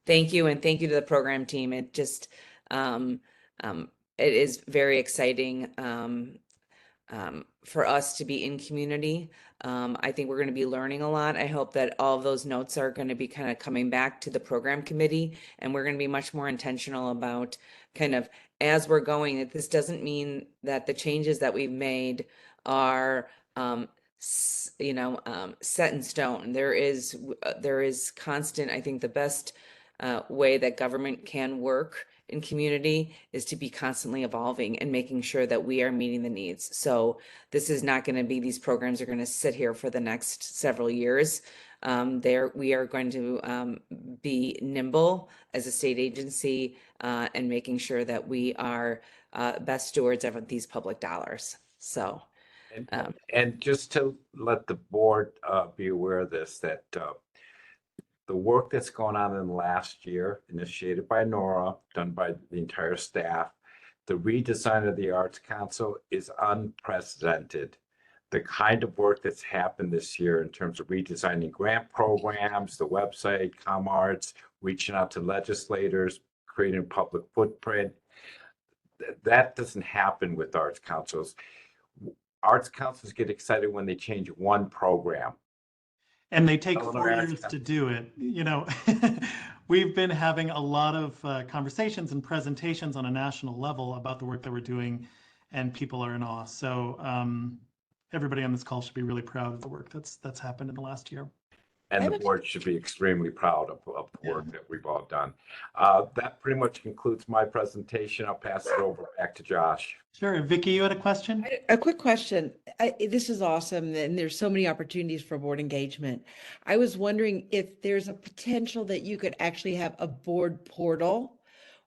thank you, and thank you to the program team. It just um, it is very exciting for us to be in community. I think we're going to be learning a lot. I hope that all of those notes are going to be kind of coming back to the program committee, and we're going to be much more intentional about kind of as we're going, that this doesn't mean that the changes that we've made are set in stone. There is constant, I think the best way that government can work in community is to be constantly evolving and making sure that we are meeting the needs. So this is not going to be, these programs are going to sit here for the next several years. We are going to be nimble as a state agency and making sure that we are best stewards of these public dollars. So. And just to let the board be aware of this, that the work that's gone on in the last year, initiated by Nora, done by the entire staff, the redesign of the Arts Council is unprecedented. The kind of work that's happened this year in terms of redesigning grant programs, the website, ComArts, reaching out to legislators, creating a public footprint, that doesn't happen with arts councils. Arts councils get excited when they change one program. And they take Eleanor 4 Arts years to Council. do it. We've been having a lot of conversations and presentations on a national level about the work that we're doing, and people are in awe. So everybody on this call should be really proud of the work that's happened in the last year. And the board should be extremely proud of the work that we've all done. That pretty much concludes my presentation. I'll pass it over back to Josh. Sure. Vicky, you had a question? A quick question. This is awesome, and there's so many opportunities for board engagement. I was wondering if there's a potential that you could actually have a board portal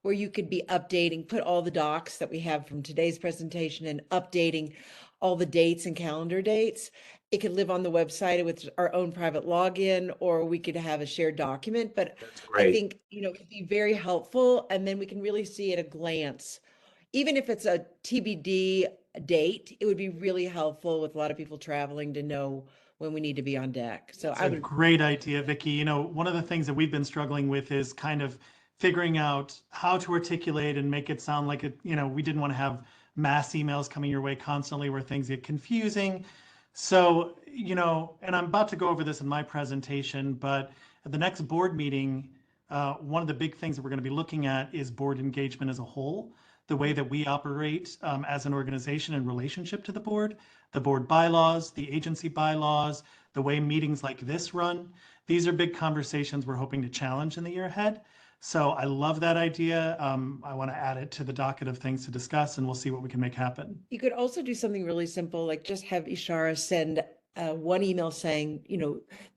where you could be updating, put all the docs that we have from today's presentation and updating all the dates and calendar dates. It could live on the website with our own private login, or we could have a shared document. But I think, it could be very helpful, and then we can really see at a glance. Even if it's a TBD date, it would be really helpful with a lot of people traveling to know when we need to be on deck. So That's a great idea, Vicky. One of the things that we've been struggling with is kind of figuring out how to articulate and make it sound like it, we didn't want to have mass emails coming your way constantly where things get confusing. So, and I'm about to go over this in my presentation, but at the next board meeting, one of the big things that we're going to be looking at is board engagement as a whole, the way that we operate as an organization in relationship to the board bylaws, the agency bylaws, the way meetings like this run. These are big conversations we're hoping to challenge in the year ahead. So I love that idea. I want to add it to the docket of things to discuss, and we'll see what we can make happen. You could also do something really simple, like just have Ishara send one email saying,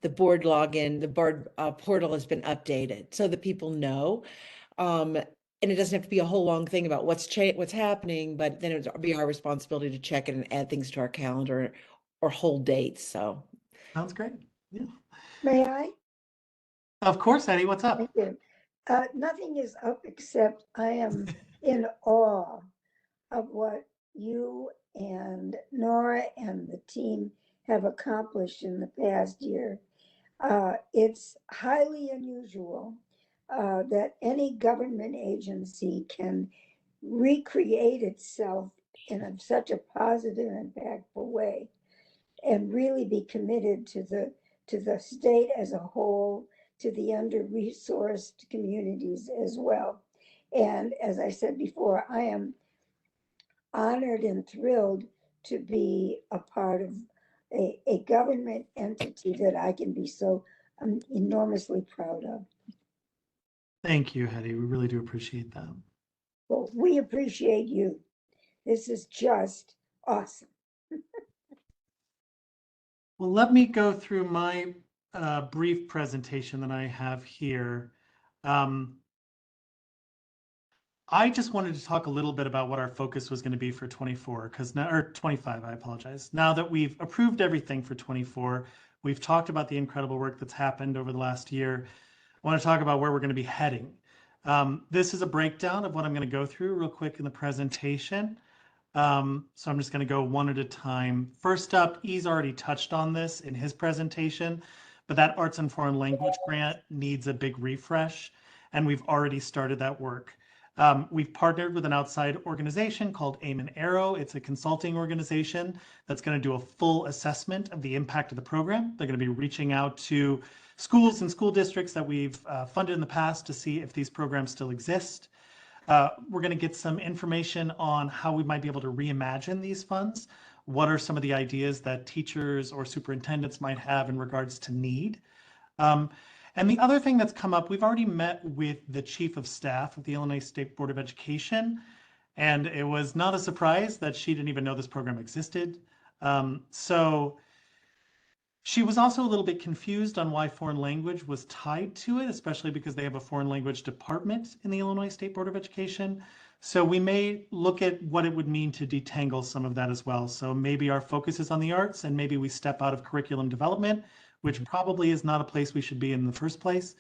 the board login, the board portal has been updated, so that people know. And it doesn't have to be a whole long thing about what's happening, but then it would be our responsibility to check it and add things to our calendar or hold dates. So sounds great. Yeah. May I? Of course, Eddie. What's up? Thank you. Nothing is up except I am in awe of what you and Nora and the team have accomplished in the past year. It's highly unusual that any government agency can recreate itself in such a positive and impactful way and really be committed to the state as a whole, to the under-resourced communities as well. And as I said before, I am honored and thrilled to be a part of a government entity that I can be so enormously proud of. Thank you, Hetty. We really do appreciate that. Well, we appreciate you. This is just awesome. Well, let me go through my brief presentation that I have here. I I just wanted to talk a little bit about what our focus was going to be for 24, because now, or 25, I apologize. Now that we've approved everything for 24, we've talked about the incredible work that's happened over the last year. I want to talk about where we're going to be heading. This is a breakdown of what I'm going to go through real quick in the presentation. So I'm just going to go one at a time. First up, E's already touched on this in his presentation, but that Arts and Foreign Language grant needs a big refresh, and we've already started that work. We've partnered with an outside organization called Aim and Arrow. It's a consulting organization that's going to do a full assessment of the impact of the program. They're going to be reaching out to schools and school districts that we've funded in the past to see if these programs still exist. We're going to get some information on how we might be able to reimagine these funds. What are some of the ideas that teachers or superintendents might have in regards to need? And the other thing that's come up, we've already met with the chief of staff of the Illinois State Board of Education, and it was not a surprise that she didn't even know this program existed. So she was also a little bit confused on why foreign language was tied to it, especially because they have a foreign language department in the Illinois State Board of Education. So we may look at what it would mean to detangle some of that as well. So maybe our focus is on the arts, and maybe we step out of curriculum development, which probably is not a place we should be in the first place.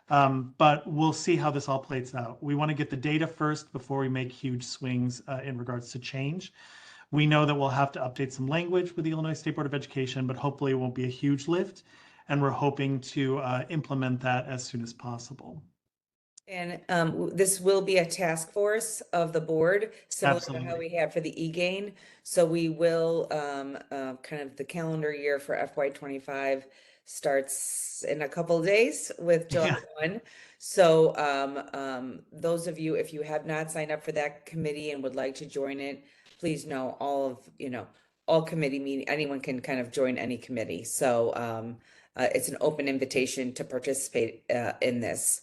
But we'll see how this all plays out. We want to get the data first before we make huge swings in regards to change. We know that we'll have to update some language with the Illinois State Board of Education, but hopefully it won't be a huge lift. And we're hoping to implement that as soon as possible. And this will be a task force of the board, similar to how Absolutely. we had for the e-gain. So we will kind of the calendar year for FY25 starts in a couple of days with July Yeah. 1. So those of you, if you have not signed up for that committee and would like to join it, please know all committee meeting, anyone can kind of join any committee. So it's an open invitation to participate in this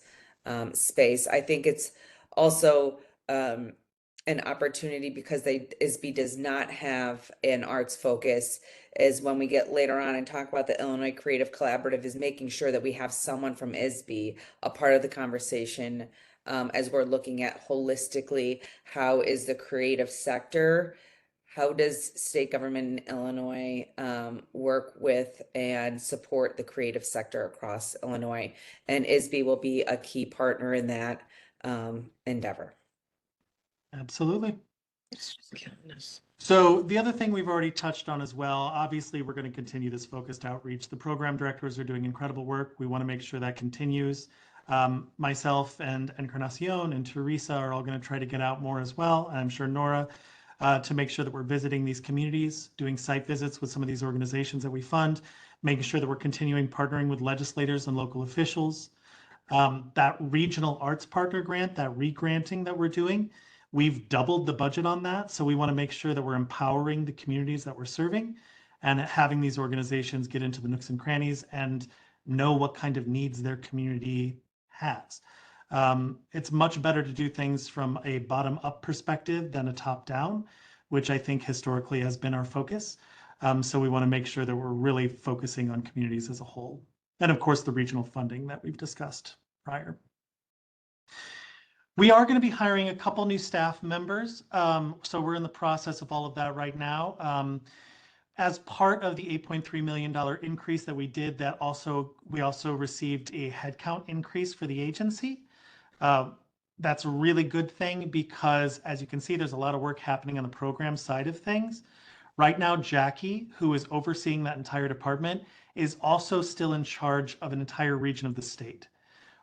space. I think it's also an opportunity because ISB does not have an arts focus, is when we get later on and talk about the Illinois Creative Collaborative, is making sure that we have someone from ISB a part of the conversation as we're looking at holistically, how is the creative sector, how does state government in Illinois work with and support the creative sector across Illinois? And ISB will be a key partner in that endeavor. Absolutely. So the other thing we've already touched on as well, obviously we're going to continue this focused outreach. The program directors are doing incredible work. We want to make sure that continues. Myself and Encarnacion and Teresa are all going to try to get out more as well. And I'm sure Nora, to make sure that we're visiting these communities, doing site visits with some of these organizations that we fund, making sure that we're continuing partnering with legislators and local officials. That regional arts partner grant, that re-granting that we're doing, we've doubled the budget on that. So we want to make sure that we're empowering the communities that we're serving and having these organizations get into the nooks and crannies and know what kind of needs their community has. It's much better to do things from a bottom-up perspective than a top-down, which I think historically has been our focus. So we want to make sure that we're really focusing on communities as a whole. And of course, the regional funding that we've discussed prior. We are going to be hiring a couple new staff members. So we're in the process of all of that right now. As part of the $8.3 million increase that we did, we also received a headcount increase for the agency. That's a really good thing because, as you can see, there's a lot of work happening on the program side of things. Right now, Jackie, who is overseeing that entire department, is also still in charge of an entire region of the state.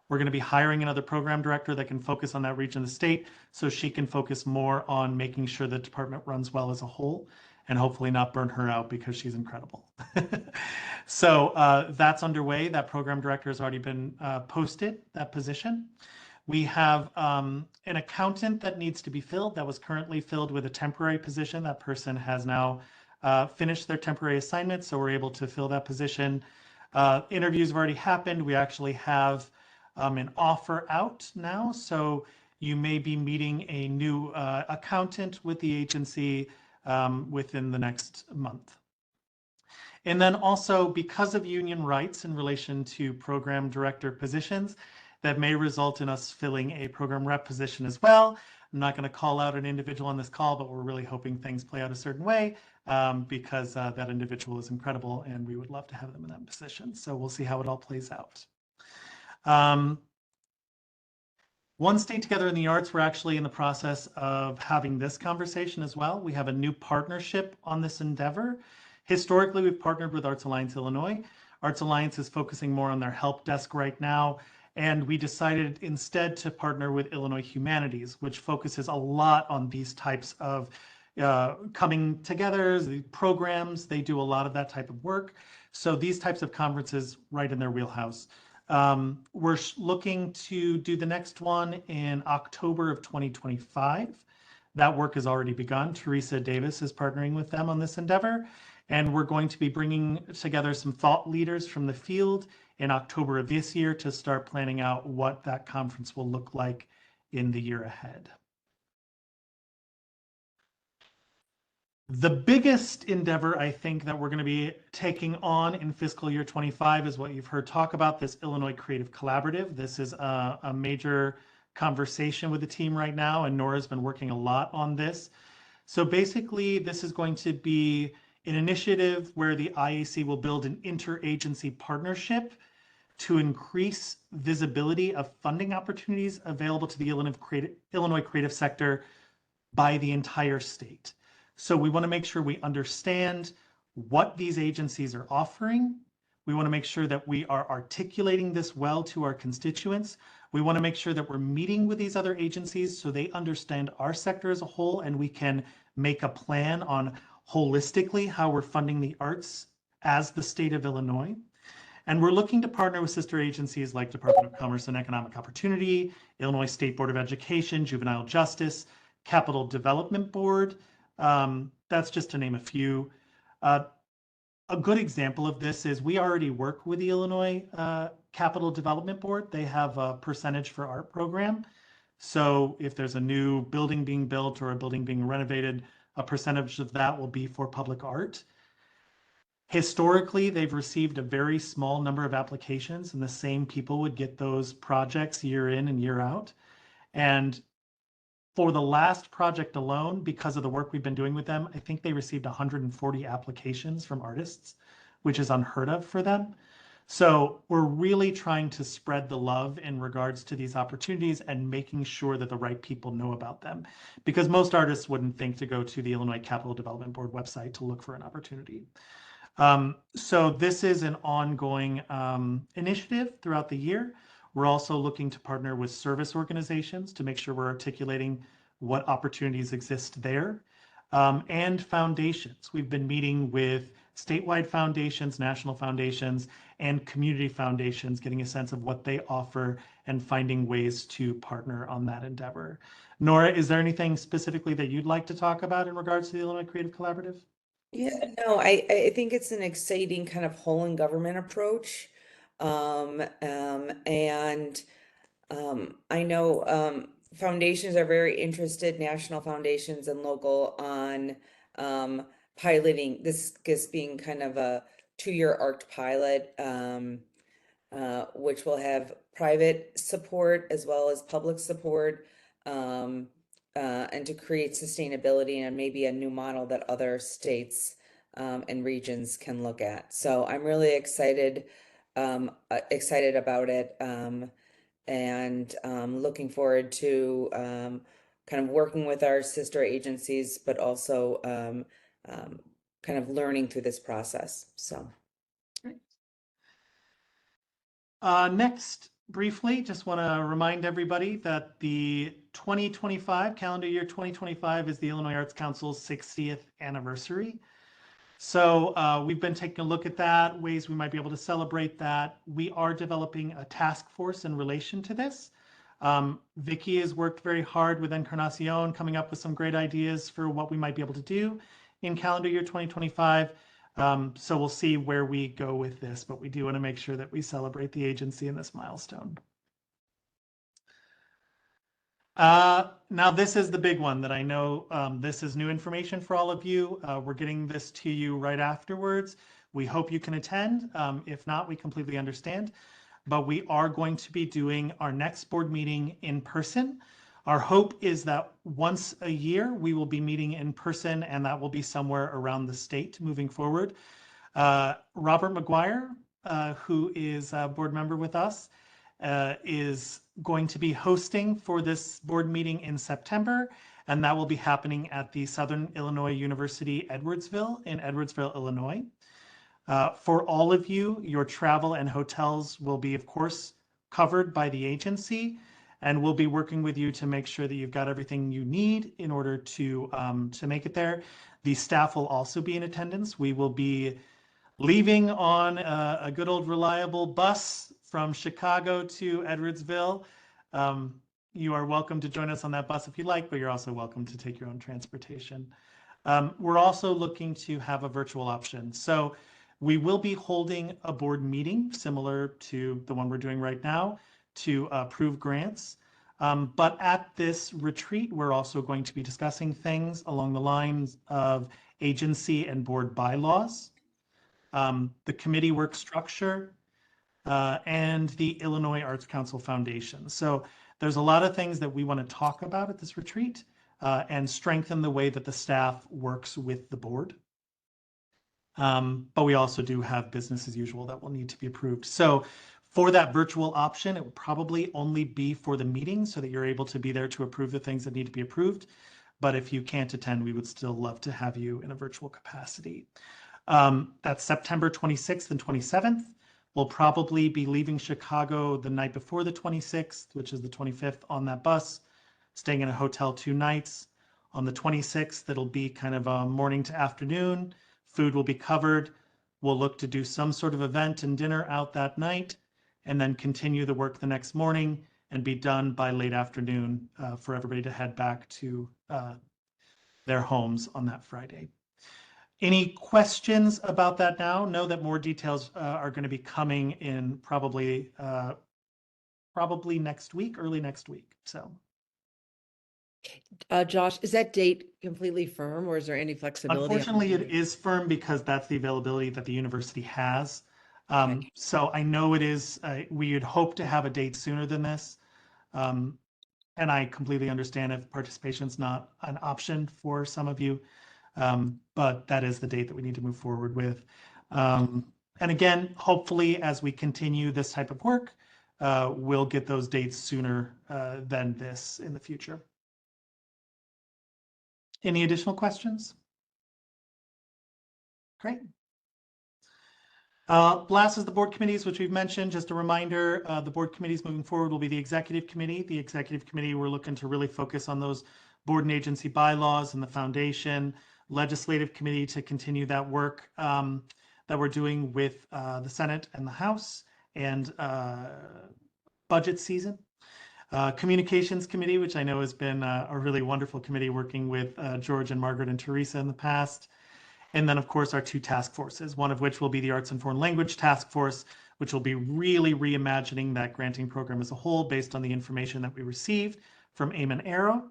We're going to be hiring another program director that can focus on that region of the state so she can focus more on making sure the department runs well as a whole and hopefully not burn her out because she's incredible. So that's underway. That program director has already been posted, that position. We have an accountant that needs to be filled that was currently filled with a temporary position. That person has now finished their temporary assignment, so we're able to fill that position. Interviews have already happened. We actually have an offer out now, so you may be meeting a new accountant with the agency within the next month. And then also, because of union rights in relation to program director positions, that may result in us filling a program rep position as well. I'm not going to call out an individual on this call, but we're really hoping things play out a certain way because that individual is incredible and we would love to have them in that position. So we'll see how it all plays out. One State Together in the Arts, we're actually in the process of having this conversation as well. We have a new partnership on this endeavor. Historically, we've partnered with Arts Alliance Illinois. Arts Alliance is focusing more on their help desk right now, and we decided instead to partner with Illinois Humanities, which focuses a lot on these types of coming together, the programs. They do a lot of that type of work. So these types of conferences right in their wheelhouse. We're looking to do the next one in October of 2025. That work has already begun. Teresa Davis is partnering with them on this endeavor, and we're going to be bringing together some thought leaders from the field in October of this year to start planning out what that conference will look like in the year ahead. The biggest endeavor I think that we're going to be taking on in fiscal year 25 is what you've heard talk about, this Illinois Creative Collaborative. This is a major conversation with the team right now, and Nora's been working a lot on this. So basically, this is going to be an initiative where the IAC will build an interagency partnership to increase visibility of funding opportunities available to the Illinois creative sector by the entire state. So we want to make sure we understand what these agencies are offering. We want to make sure that we are articulating this well to our constituents. We want to make sure that we're meeting with these other agencies so they understand our sector as a whole, and we can make a plan on holistically how we're funding the arts as the state of Illinois. And we're looking to partner with sister agencies like Department of Commerce and Economic Opportunity, Illinois State Board of Education, Juvenile Justice, Capital Development Board. That's just to name a few. A good example of this is we already work with the Illinois Capital Development Board. They have a percentage for art program. So if there's a new building being built or a building being renovated, a percentage of that will be for public art. Historically, they've received a very small number of applications, and the same people would get those projects year in and year out. And for the last project alone, because of the work we've been doing with them, I think they received 140 applications from artists, which is unheard of for them. So we're really trying to spread the love in regards to these opportunities and making sure that the right people know about them, because most artists wouldn't think to go to the Illinois Capital Development Board website to look for an opportunity. So this is an ongoing initiative throughout the year. We're also looking to partner with service organizations to make sure we're articulating what opportunities exist there, and foundations. We've been meeting with statewide foundations, national foundations, and community foundations, getting a sense of what they offer and finding ways to partner on that endeavor. Nora, is there anything specifically that you'd like to talk about in regards to the Illinois Creative Collaborative? Yeah, no, I think it's an exciting kind of whole in government approach. And I know foundations are very interested, national foundations and local, on piloting this being kind of a 2-year ARC pilot, which will have private support as well as public support, and to create sustainability and maybe a new model that other states and regions can look at. So I'm really excited about it, and looking forward to kind of working with our sister agencies, but also kind of learning through this process. So. Next, briefly, just want to remind everybody that the 2025, calendar year 2025, is the Illinois Arts Council's 60th anniversary. So we've been taking a look at that, ways we might be able to celebrate that. We are developing a task force in relation to this. Vicky has worked very hard with Encarnacion, coming up with some great ideas for what we might be able to do in calendar year 2025. So we'll see where we go with this, but we do want to make sure that we celebrate the agency in this milestone. Now this is the big one that I know, this is new information for all of you. We're getting this to you right afterwards. We hope you can attend. If not, we completely understand. but we are going to be doing our next board meeting in person. Our hope is that once a year we will be meeting in person, and that will be somewhere around the state moving forward. Robert McGuire, who is a board member with us, is going to be hosting for this board meeting in September, and that will be happening at the Southern Illinois University Edwardsville in Edwardsville, Illinois. For all of you, your travel and hotels will be, of course, covered by the agency, and we'll be working with you to make sure that you've got everything you need in order to make it there. The staff will also be in attendance. We will be leaving on a good old reliable bus from Chicago to Edwardsville. You are welcome to join us on that bus if you like, but you're also welcome to take your own transportation. We're also looking to have a virtual option. So we will be holding a board meeting similar to the one we're doing right now to approve grants. But at this retreat, we're also going to be discussing things along the lines of agency and board bylaws, the committee work structure, and the Illinois Arts Council Foundation. So there's a lot of things that we want to talk about at this retreat and strengthen the way that the staff works with the board. But we also do have business as usual that will need to be approved. So for that virtual option, it will probably only be for the meeting so that you're able to be there to approve the things that need to be approved. But if you can't attend, we would still love to have you in a virtual capacity. That's September 26th and 27th. We'll probably be leaving Chicago the night before the 26th, which is the 25th, on that bus, staying in a hotel 2 nights. On the 26th, it'll be kind of a morning to afternoon. Food will be covered. We'll look to do some sort of event and dinner out that night, and then continue the work the next morning and be done by late afternoon for everybody to head back to their homes on that Friday. Any questions about that now? Know that more details are going to be coming in probably next week, early next week. So, Josh, is that date completely firm, or is there any flexibility? Unfortunately, it is firm because that's the availability that the university has. Okay. So I know it is, we would hope to have a date sooner than this. And I completely understand if participation is not an option for some of you. But that is the date that we need to move forward with. And again, hopefully, as we continue this type of work, we'll get those dates sooner than this in the future. Any additional questions? Great. Last is the board committees, which we've mentioned. Just a reminder, the board committees moving forward will be the executive committee. The executive committee, we're looking to really focus on those board and agency bylaws and the foundation. Legislative committee to continue that work that we're doing with the Senate and the House and budget season. Communications committee, which I know has been a really wonderful committee working with George and Margaret and Teresa in the past. And then, of course, our 2 task forces, one of which will be the Arts and Foreign Language Task Force, which will be really reimagining that granting program as a whole based on the information that we received from AIM and Arrow.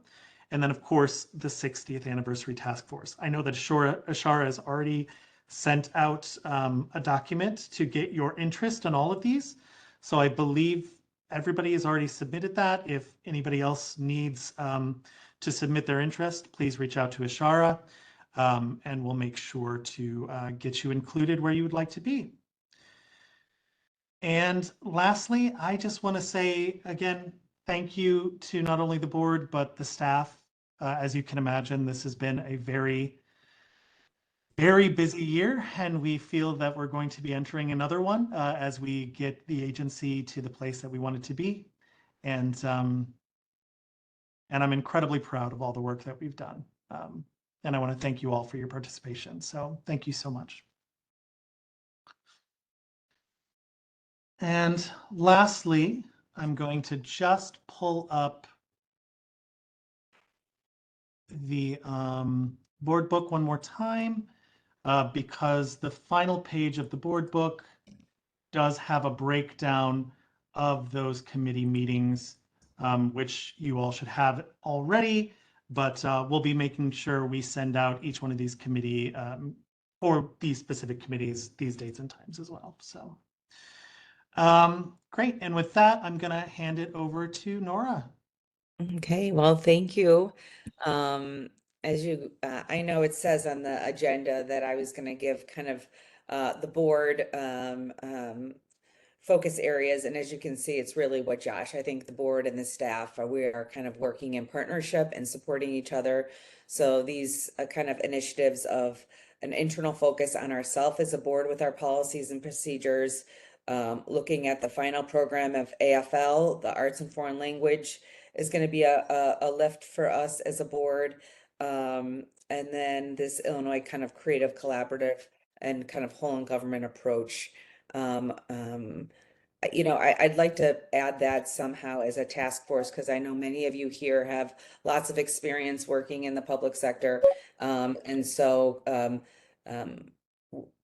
And then, of course, the 60th Anniversary Task Force. I know that Ashara has already sent out a document to get your interest in all of these. So I believe everybody has already submitted that. If anybody else needs to submit their interest, please reach out to Ashara. And we'll make sure to get you included where you would like to be. And lastly, I just want to say, again, thank you to not only the board, but the staff. As you can imagine, this has been a very, very busy year, and we feel that we're going to be entering another one as we get the agency to the place that we want it to be. And I'm incredibly proud of all the work that we've done. And I want to thank you all for your participation. So thank you so much. And lastly, I'm going to just pull up the board book one more time because the final page of the board book does have a breakdown of those committee meetings, which you all should have already. But we'll be making sure we send out each one of these committee or these specific committees, these dates and times as well. So Great. And with that, I'm going to hand it over to Nora. Okay, well, thank you. As you, I know it says on the agenda that I was going to give kind of the board focus areas. And as you can see, it's really what Josh, I think the board and the staff we are kind of working in partnership and supporting each other. So these kind of initiatives of an internal focus on ourselves as a board with our policies and procedures, looking at the final program of AFL, the Arts and Foreign Language is going to be a lift for us as a board. And then this Illinois kind of creative collaborative and kind of whole in government approach. You know, I'd like to add that somehow as a task force, because I know many of you here have lots of experience working in the public sector. And so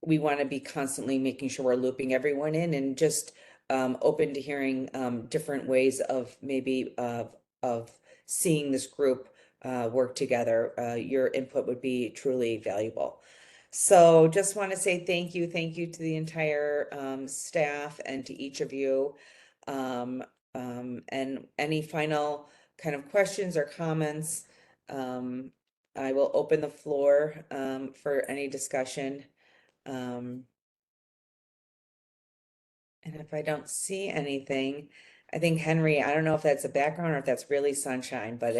we want to be constantly making sure we're looping everyone in and just open to hearing different ways of maybe of seeing this group work together. Your input would be truly valuable. So just want to say thank you to the entire staff and to each of you. And any final kind of questions or comments, I will open the floor for any discussion. And if I don't see anything, I think Henry, I don't know if that's a background or if that's really sunshine, but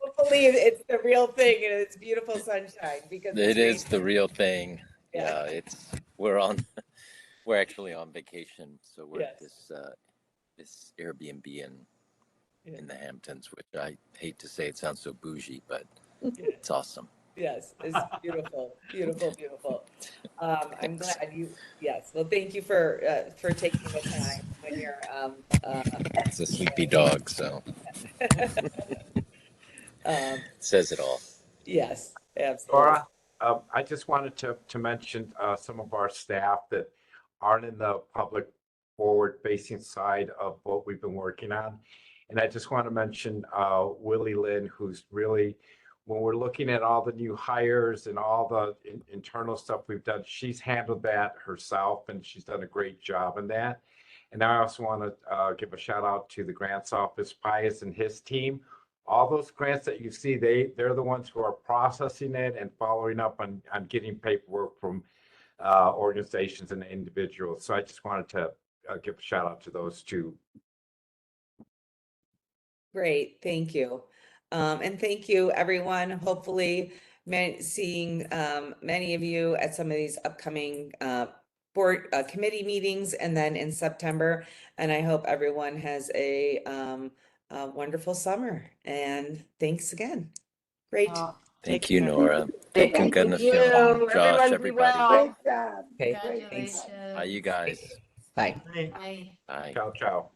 hopefully it's the real thing and it's beautiful sunshine because it's It is raining. the real thing. Yeah. Yeah, we're actually on vacation, so we're at this Airbnb in the Hamptons, which I hate to say it sounds so bougie, but it's awesome. Yes, it's beautiful, beautiful, beautiful. I'm glad yes, well, thank you for taking the time when you're It's a sleepy dog, so says it all. yes, absolutely. Laura, I just wanted to mention some of our staff that aren't in the public forward-facing side of what we've been working on. And I just want to mention Willie Lynn, who's really, when we're looking at all the new hires and all the internal stuff we've done, she's handled that herself and she's done a great job in that. And I also want to give a shout out to the grants office, Pius and his team. All those grants that you see, they're the ones who are processing it and following up on getting paperwork from organizations and individuals. So I just wanted to give a shout out to those two. Great, thank you. And thank you, everyone. Hopefully, seeing many of you at some of these upcoming board committee meetings and then in September. And I hope everyone has a wonderful summer. And thanks again. Great. Thank you, Nora. Thank Thank you, you. Josh, Everyone be everybody. well. Great job. Okay, Great thanks. job. Bye, you guys. Bye. Hey. Bye. Ciao, ciao.